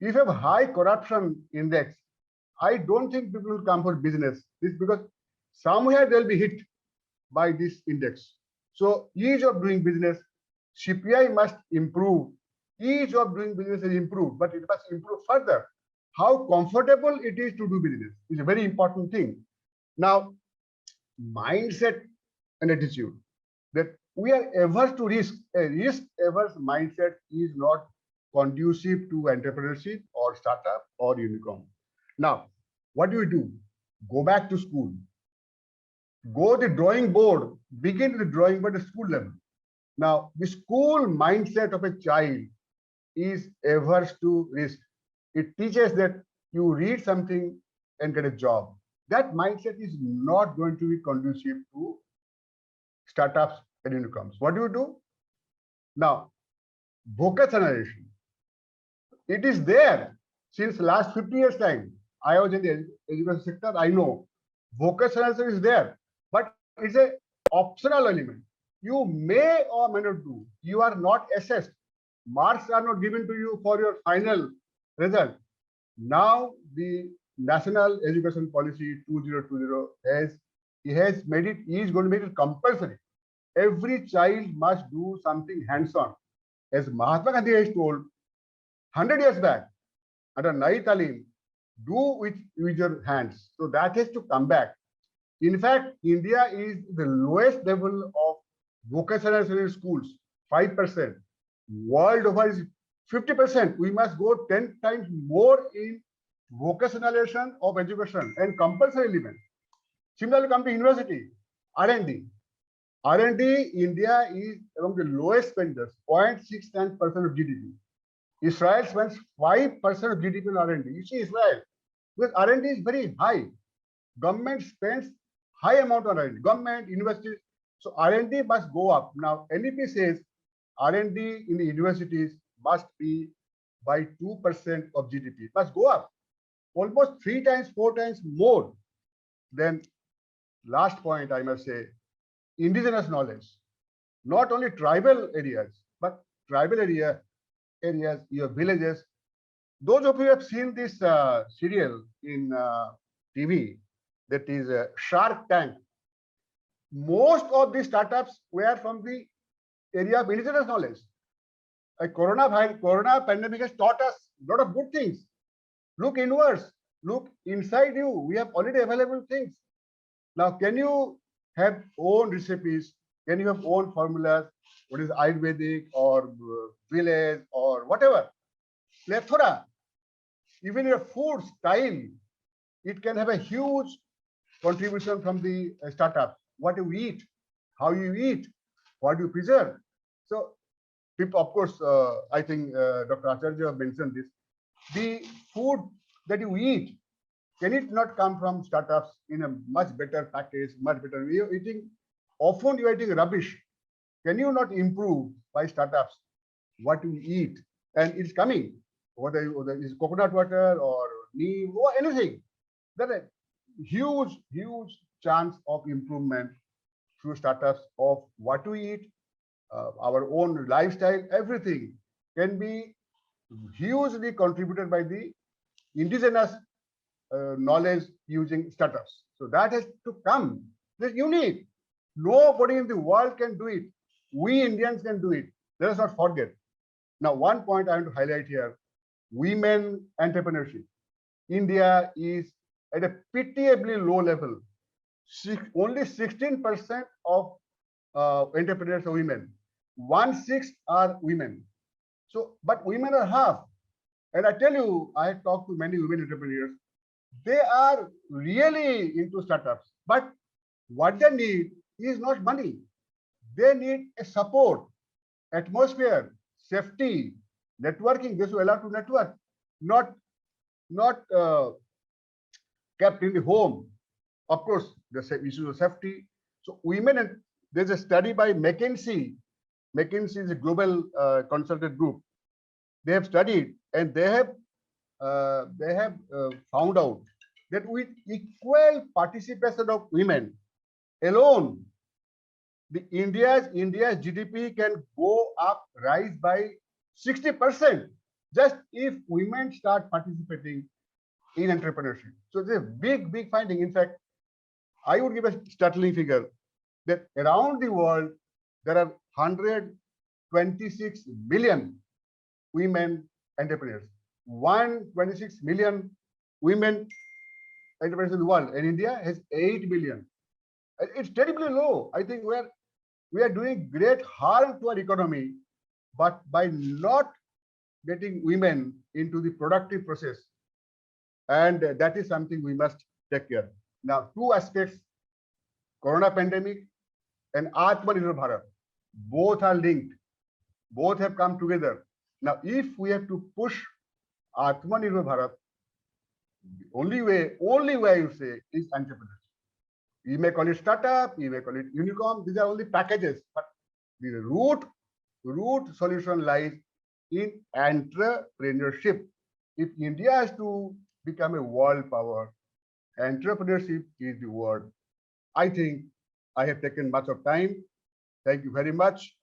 If you have high corruption index, I don't think people will come for business. This because somewhere they'll be hit by this index. So ease of doing business, CPI must improve. Ease of doing business is improved, but it must improve further. How comfortable it is to do business is a very important thing. Now, mindset and attitude, that we are averse to risk. A risk-averse mindset is not conducive to entrepreneurship or startup or unicorn. Now, what do? Go back to school. Go to the drawing board, begin to the drawing board at school level. Now, the school mindset of a child is averse to risk. It teaches that you read something and get a job. That mindset is not going to be conducive to startups and unicorns. What do? Now, vocationalization. It is there since last 50 years time. I was in the education sector, I know. Vocationalization is there, but it's an optional element. You may or may not do. You are not assessed. Marks are not given to you for your final result. Now the National Education Policy 2020 is going to make it compulsory. Every child must do something hands-on. As Mahatma Gandhi has told 100 years back, under Nai Talim, do with your hands. So that has to come back. In fact, India is the lowest level of vocational in schools, 5%. World over is 50%. We must go 10 times more in vocationalization of education and compulsory element. Similarly, come to university, R&D. R&D, India is among the lowest spenders, 0.69% of GDP. Israel spends 5% of GDP on R&D. You see Israel, because R&D is very high. Government spends high amount on R&D. Government, universities. So R&D must go up. Now, NEP says R&D in the universities must be by 2% of GDP. It must go up. Almost 3 times, 4 times more. Then, last point I must say, indigenous knowledge. Not only tribal areas, but tribal areas, your villages. Those of you who have seen this serial in TV, that is Shark Tank. Most of these startups were from the area of indigenous knowledge. A corona pandemic has taught us a lot of good things. Look inwards, look inside you. We have already available things. Now, can you have own recipes? Can you have own formulas? What is Ayurvedic or village or whatever? Plethora. Even your food style, it can have a huge contribution from the startup. What you eat, how you eat, what you preserve. So, people, of course, I think Dr. Acharya mentioned this. The food that you eat, can it not come from startups in a much better package, much better? You're eating, often you're eating rubbish. Can you not improve by startups what you eat? And it's coming, whether it's coconut water or neem or anything. There is a huge chance of improvement through startups of what to eat, our own lifestyle, everything can be hugely contributed by the indigenous knowledge using startups. So that has to come. It's unique. Nobody in the world can do it. We Indians can do it. Let us not forget. Now, one point I want to highlight here, women entrepreneurship. India is at a pitiably low level. Only 16% of entrepreneurs are women. 1/6 are women. So, but women are half. And I tell you, I talked to many women entrepreneurs. They are really into startups. But what they need is not money. they need a support, atmosphere, safety, networking. They should allow to network, not kept in the home. Of course, the issues of safety. So women, and there's a study by McKinsey. McKinsey is a global consultant group. They have studied and they have found out that with equal participation of women alone, the India's GDP can go up, rise by 60%, just if women start participating in entrepreneurship. So it's a big finding. In fact, I would give a startling figure that around the world, there are 126 million women entrepreneurs, 126 million women entrepreneurs in the world, and India has 8 million. It's terribly low. I think we are doing great harm to our economy, but by not getting women into the productive process, and that is something we must take care. Now, two aspects: Corona pandemic and Atmanirbhar Bharat. Both are linked. Both have come together. Now, if we have to push Atmanirbhar Bharat, the only way I would say is entrepreneurship. You may call it startup, you may call it unicorn. These are only packages, but the root solution lies in entrepreneurship. If India has to become a world power, entrepreneurship is the word. I think I have taken much of time. Thank you very much,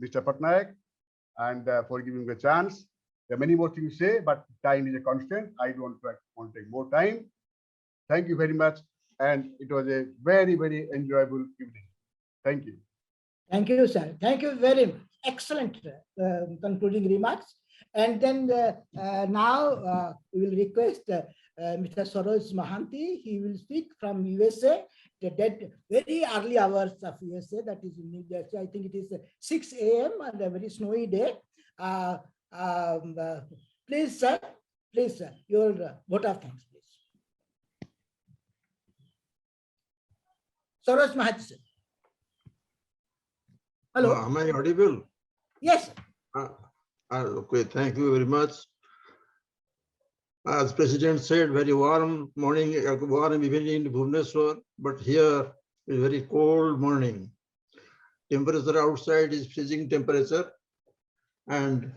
Mr. Patnaik, and for giving me a chance. There are many more things to say, but time is a constant. I don't want to take more time. Thank you very much. And it was a very enjoyable evening. Thank you. Thank you, sir. Thank you very much. Excellent concluding remarks. And then now we will request Mr. Saroj Mahanti. He will speak from USA, the very early hours of USA, that is in New Jersey. I think it is 6 a.m. and a very snowy day. Please, sir, your vote of thanks, please. Saroj Mahanti, sir. Hello. Am I audible? Yes. Okay, thank you very much. As President said, very warm morning, warm evening in Bhubaneswar, but here is very cold morning. Temperature outside is freezing temperature, and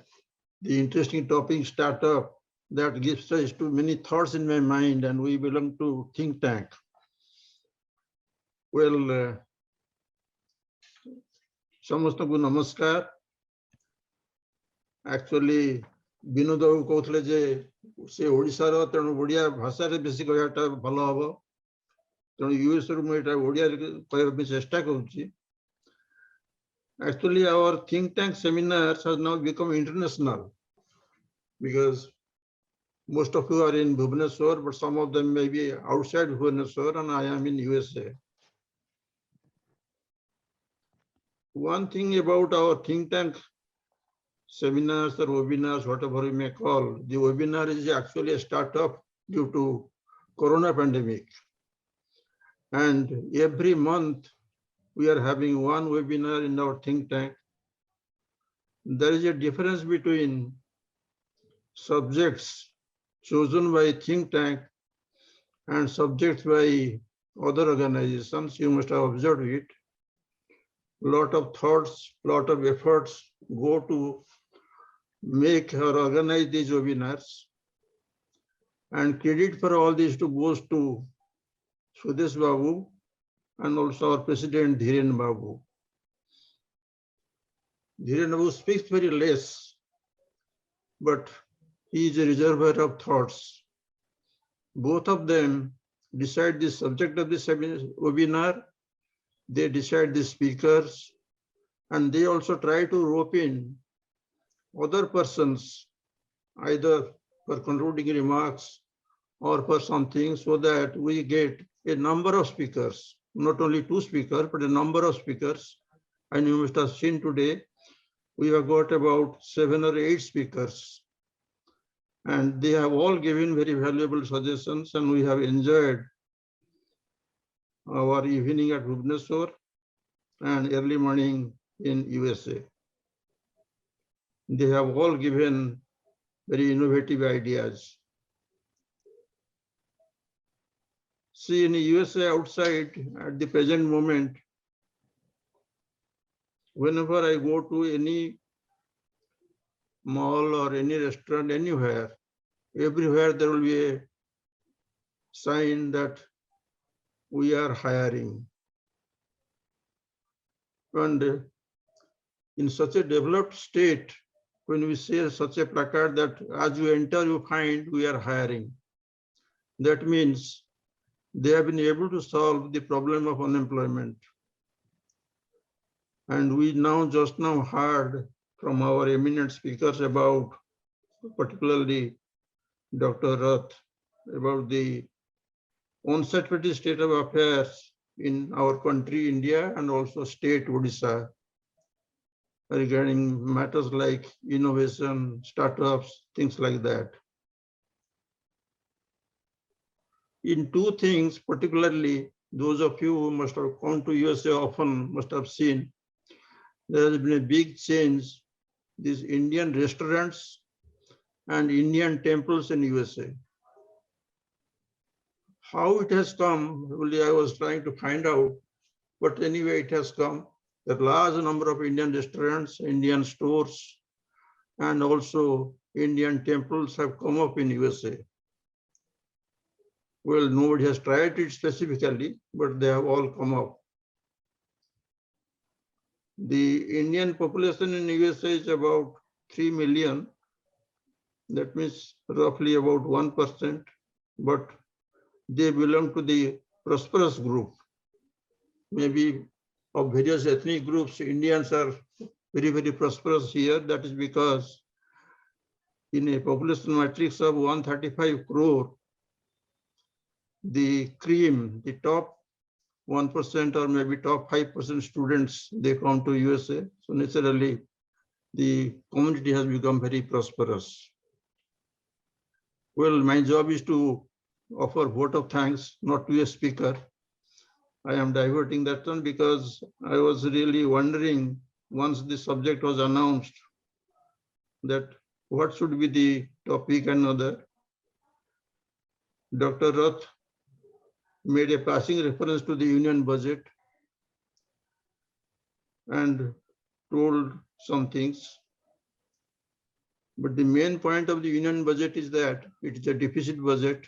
the interesting topic startup that gives rise to many thoughts in my mind, and we belong to think tank. Well, ସମସ୍ତଙ୍କୁ ନମସ୍କାର. Actually, Binod ବାବୁ କହୁଥିଲେ ଯେ ସେ ଓଡ଼ିଶାର, ତେଣୁ ଓଡ଼ିଆ ଭାଷାରେ ବେଶୀ କହିବାଟା ଭଲ ହବ, ତେଣୁ ୟୁଏସ୍ ରୁ ମୁଁ ଏଇଟା ଓଡ଼ିଆରେ କହିବା ପାଇଁ ଚେଷ୍ଟା କରୁଛି. Actually, our think tank seminars has now become international because most of you are in Bhubaneswar, but some of them may be outside Bhubaneswar, and I am in USA. One thing about our think tank seminars or webinars, whatever we may call, the webinar is actually a startup due to Corona pandemic. And every month we are having one webinar in our think tank. There is a difference between subjects chosen by think tank and subjects by other organizations. You must have observed it. Lot of thoughts, lot of efforts go to make or organize these webinars, and credit for all this goes to Sudesh Babu and also our President Dhiren Babu. Dhiren Babu speaks very less, but he is a reservoir of thoughts. Both of them decide the subject of this webinar, they decide the speakers, and they also try to rope in other persons, either for concluding remarks or for something, so that we get a number of speakers, not only two speakers, but a number of speakers. And you must have seen today, we have got about 7 or 8 speakers. And they have all given very valuable suggestions, and we have enjoyed our evening at Bhubaneswar. and early morning in USA. They have all given very innovative ideas. See, in the USA outside at the present moment, whenever I go to any mall or any restaurant, anywhere, everywhere there will be a sign that we are hiring. And in such a developed state, when we see such a placard that as you enter, you find we are hiring, that means they have been able to solve the problem of unemployment. And we just now heard from our eminent speakers about, particularly Dr. Rath, about the unsatisfactory state of affairs in our country, India, and also state Odisha, regarding matters like innovation, startups, things like that. In two things, particularly those of you who must have come to USA often must have seen, there has been a big change. These Indian restaurants and Indian temples in USA. How it has come, really I was trying to find out, but anyway it has come. A large number of Indian restaurants, Indian stores, and also Indian temples have come up in USA. Well, nobody has tried it specifically, but they have all come up. The Indian population in USA is about 3 million. That means roughly about 1%, but they belong to the prosperous group. Maybe of various ethnic groups, Indians are very, very prosperous here. That is because in a population matrix of 135 crore, the cream, the top 1% or maybe top 5% students, they come to USA. So naturally, the community has become very prosperous. Well, my job is to offer vote of thanks, not to a speaker. I am diverting that one because I was really wondering once the subject was announced that what should be the topic and other. Dr. Rath made a passing reference to the union budget and told some things. But the main point of the union budget is that it is a deficit budget.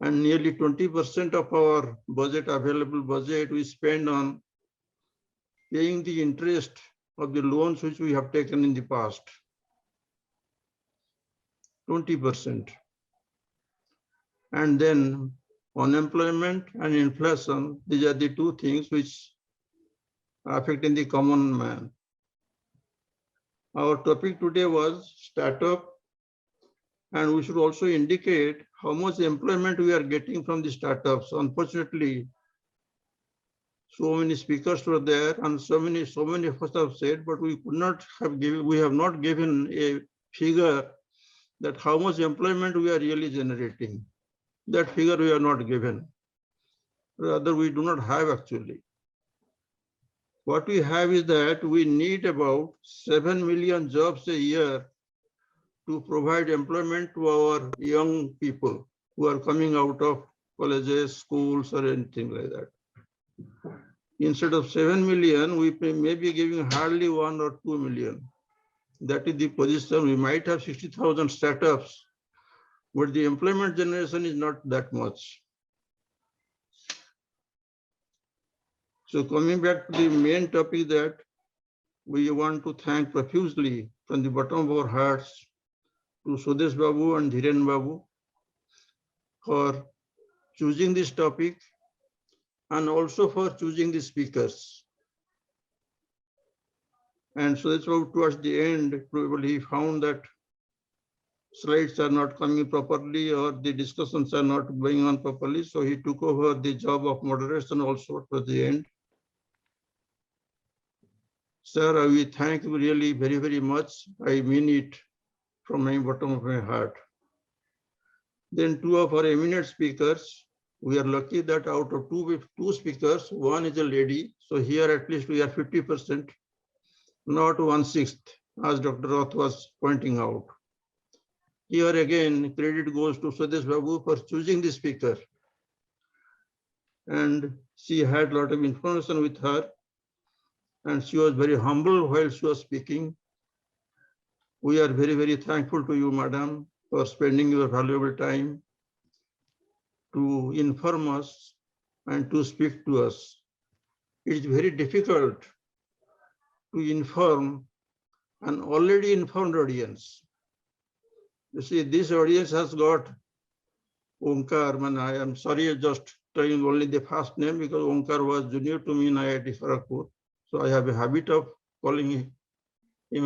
And nearly 20% of our budget, available budget, we spend on paying the interest of the loans which we have taken in the past. 20%. And then unemployment and inflation, these are the two things which are affecting the common man. Our topic today was startup, and we should also indicate how much employment we are getting from the startups. Unfortunately, so many speakers were there and so many of us have said, but we could not have given, we have not given a figure that how much employment we are really generating. That figure we are not given. Rather, we do not have actually. What we have is that we need about 7 million jobs a year to provide employment to our young people who are coming out of colleges, schools, or anything like that. Instead of 7 million, we may be giving hardly 1 or 2 million. That is the position. We might have 60,000 startups, but the employment generation is not that much. So coming back to the main topic, that we want to thank profusely from the bottom of our hearts to Sudesh Babu and Dhiren Babu for choosing this topic and also for choosing the speakers. And Sudesh Babu towards the end probably found that slides are not coming properly or the discussions are not going on properly. So he took over the job of moderation also towards the end. Sir, we thank you really very, very much. I mean it from my bottom of my heart. Then two of our eminent speakers, We are lucky that out of two speakers, one is a lady. So here at least we are 50%, not 1/6, as Dr. Rath was pointing out. Here again, credit goes to Swadesh Babu for choosing the speaker. And she had a lot of information with her. And she was very humble while she was speaking. We are very, very thankful to you, madam, for spending your valuable time to inform us and to speak to us. It is very difficult to inform an already informed audience. You see, this audience has got Omkar, man, I am sorry, just telling only the first name because Omkar was junior to me in IIT Kharagpur. So I have a habit of calling him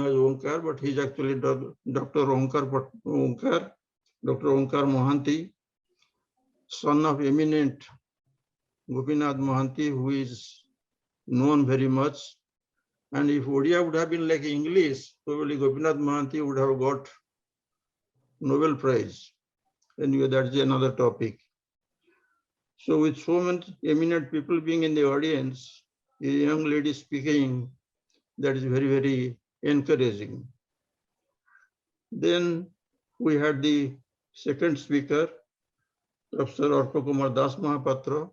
as Omkar, but he's actually Dr. Omkar, Dr. Omkar Mohanty, son of eminent Gopinath Mohanty, who is known very much. And if Odia would have been like English, probably Gopinath Mohanty would have got Nobel Prize. Anyway, that's another topic. So with so many eminent people being in the audience, a young lady speaking, that is very, very encouraging. Then we had the second speaker, Professor ArkaKumarDasmohapatra,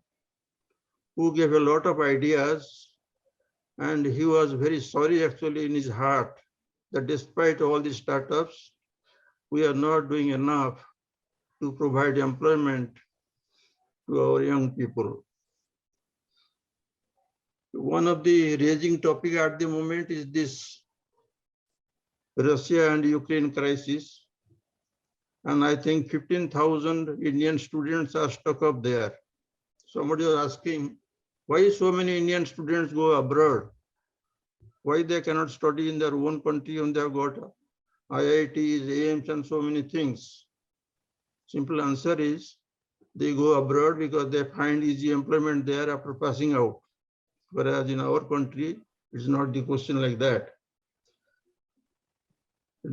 who gave a lot of ideas, and he was very sorry actually in his heart that despite all the startups, we are not doing enough to provide employment to our young people. One of the raging topic at the moment is this Russia and Ukraine crisis. And I think 15,000 Indian students are stuck up there. Somebody was asking, why so many Indian students go abroad? Why they cannot study in their own country when they have got IITs, AIMS, and so many things? Simple answer is, they go abroad because they find easy employment there after passing out. Whereas in our country, it's not the question like that.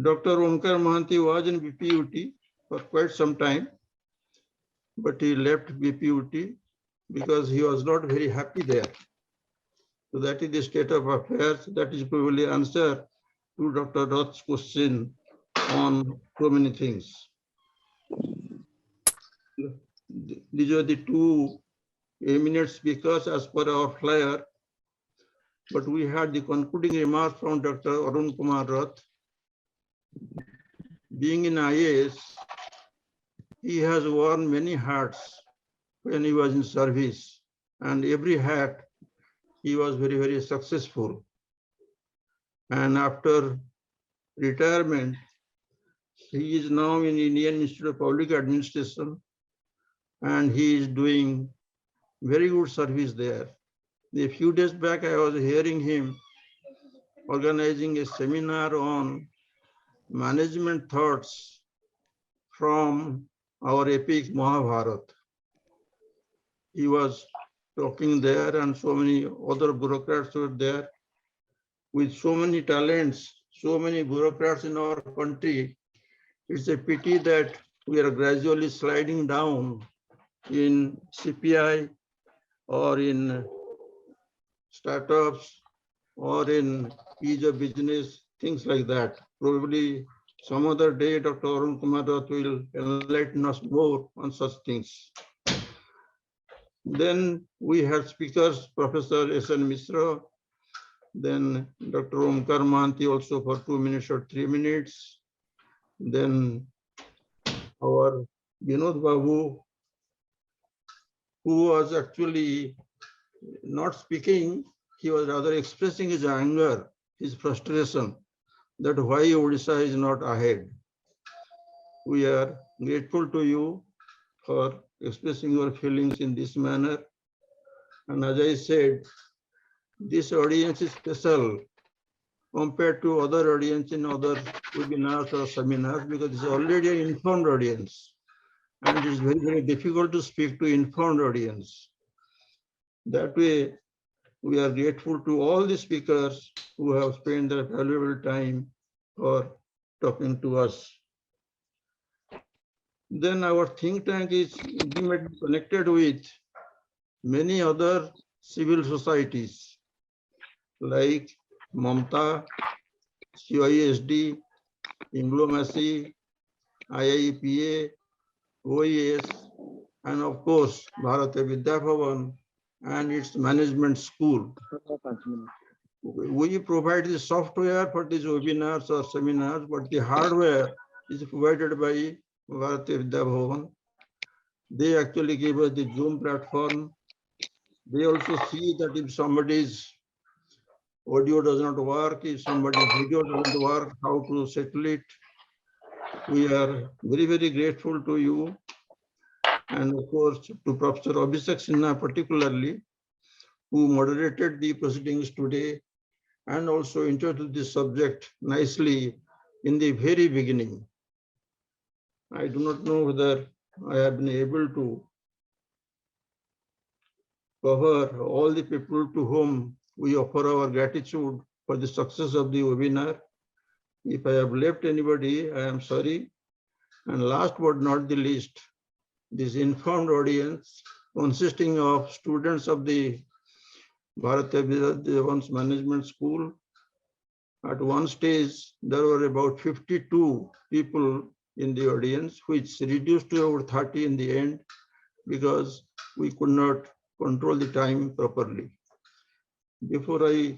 Dr. Omkar Mohanty was in BPUT for quite some time, but he left BPUT because he was not very happy there. So that is the state of affairs. That is probably answer to Dr. Rath's question on so many things. These are the two eminent speakers as per our flyer, but we had the concluding remarks from Dr. Arun Kumar Rath. Being in IAS, he has worn many hats when he was in service, and every hat he was very, very successful. And after retirement, he is now in Indian Institute of Public Administration, and he is doing very good service there. A few days back, I was hearing him organizing a seminar on management thoughts from our epic Mahabharata. He was talking there, and so many other bureaucrats were there. With so many talents, so many bureaucrats in our country, it's a pity that we are gradually sliding down in CPI or in startups or in ease of business, things like that. Probably some other day, Dr. Arun Kumar Rath will enlighten us more on such things. Then we had speakers, Professor S.N. Misra, then Dr. Omkar Mohanty also for 2 minutes or 3 minutes. Then our Vinod Babu, who was actually not speaking, he was rather expressing his anger, his frustration, that why Odisha is not ahead. We are grateful to you for expressing your feelings in this manner. And as I said, this audience is special compared to other audience in other webinars or seminars because it's already an informed audience. And it's very, very difficult to speak to informed audience. That way, we are grateful to all the speakers who have spent their valuable time for talking to us. Then our think tank is intimately connected with many other civil societies like Mamta, CISD, Inglomacy, IIPA, OES, and of course, Bharatiya Vidya Bhavan and its management school. We provide the software for these webinars or seminars, but the hardware is provided by Bharatiya Vidya Bhavan. They actually give us the Zoom platform. They also see that if somebody's audio does not work, if somebody's video doesn't work, how to settle it. We are very, very grateful to you. And of course, to Professor Abhishek Sinha particularly, who moderated the proceedings today and also introduced this subject nicely in the very beginning. I do not know whether I have been able to cover all the people to whom we offer our gratitude for the success of the webinar. If I have left anybody, I am sorry. And last but not the least, this informed audience consisting of students of the Bharatiya Vidya Bhavan's Management School. At one stage, there were about 52 people in the audience, which reduced to over 30 in the end because we could not control the time properly. Before I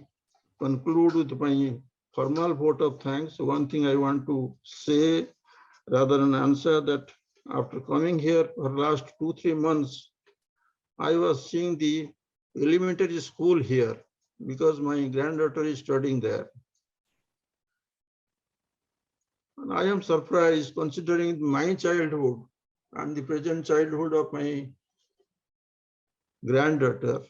conclude with my formal vote of thanks, one thing I want to say rather than answer that after coming here for the last 2-3 months, I was seeing the elementary school here because my granddaughter is studying there. And I am surprised considering my childhood and the present childhood of my granddaughter.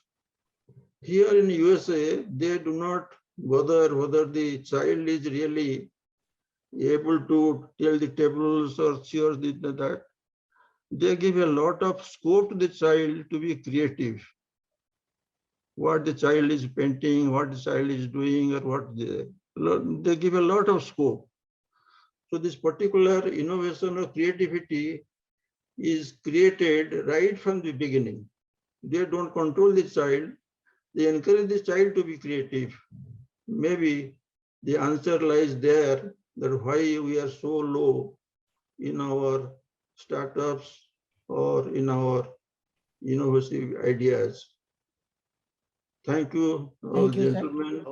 Here in USA, they do not bother whether the child is really able to tell the tables or cheers that. They give a lot of scope to the child to be creative. What the child is painting, what the child is doing, or what they give a lot of scope. So this particular innovation or creativity is created right from the beginning. They don't control the child. They encourage the child to be creative. Maybe the answer lies there, that why we are so low in our startups or in our innovative ideas. Thank you, all gentlemen.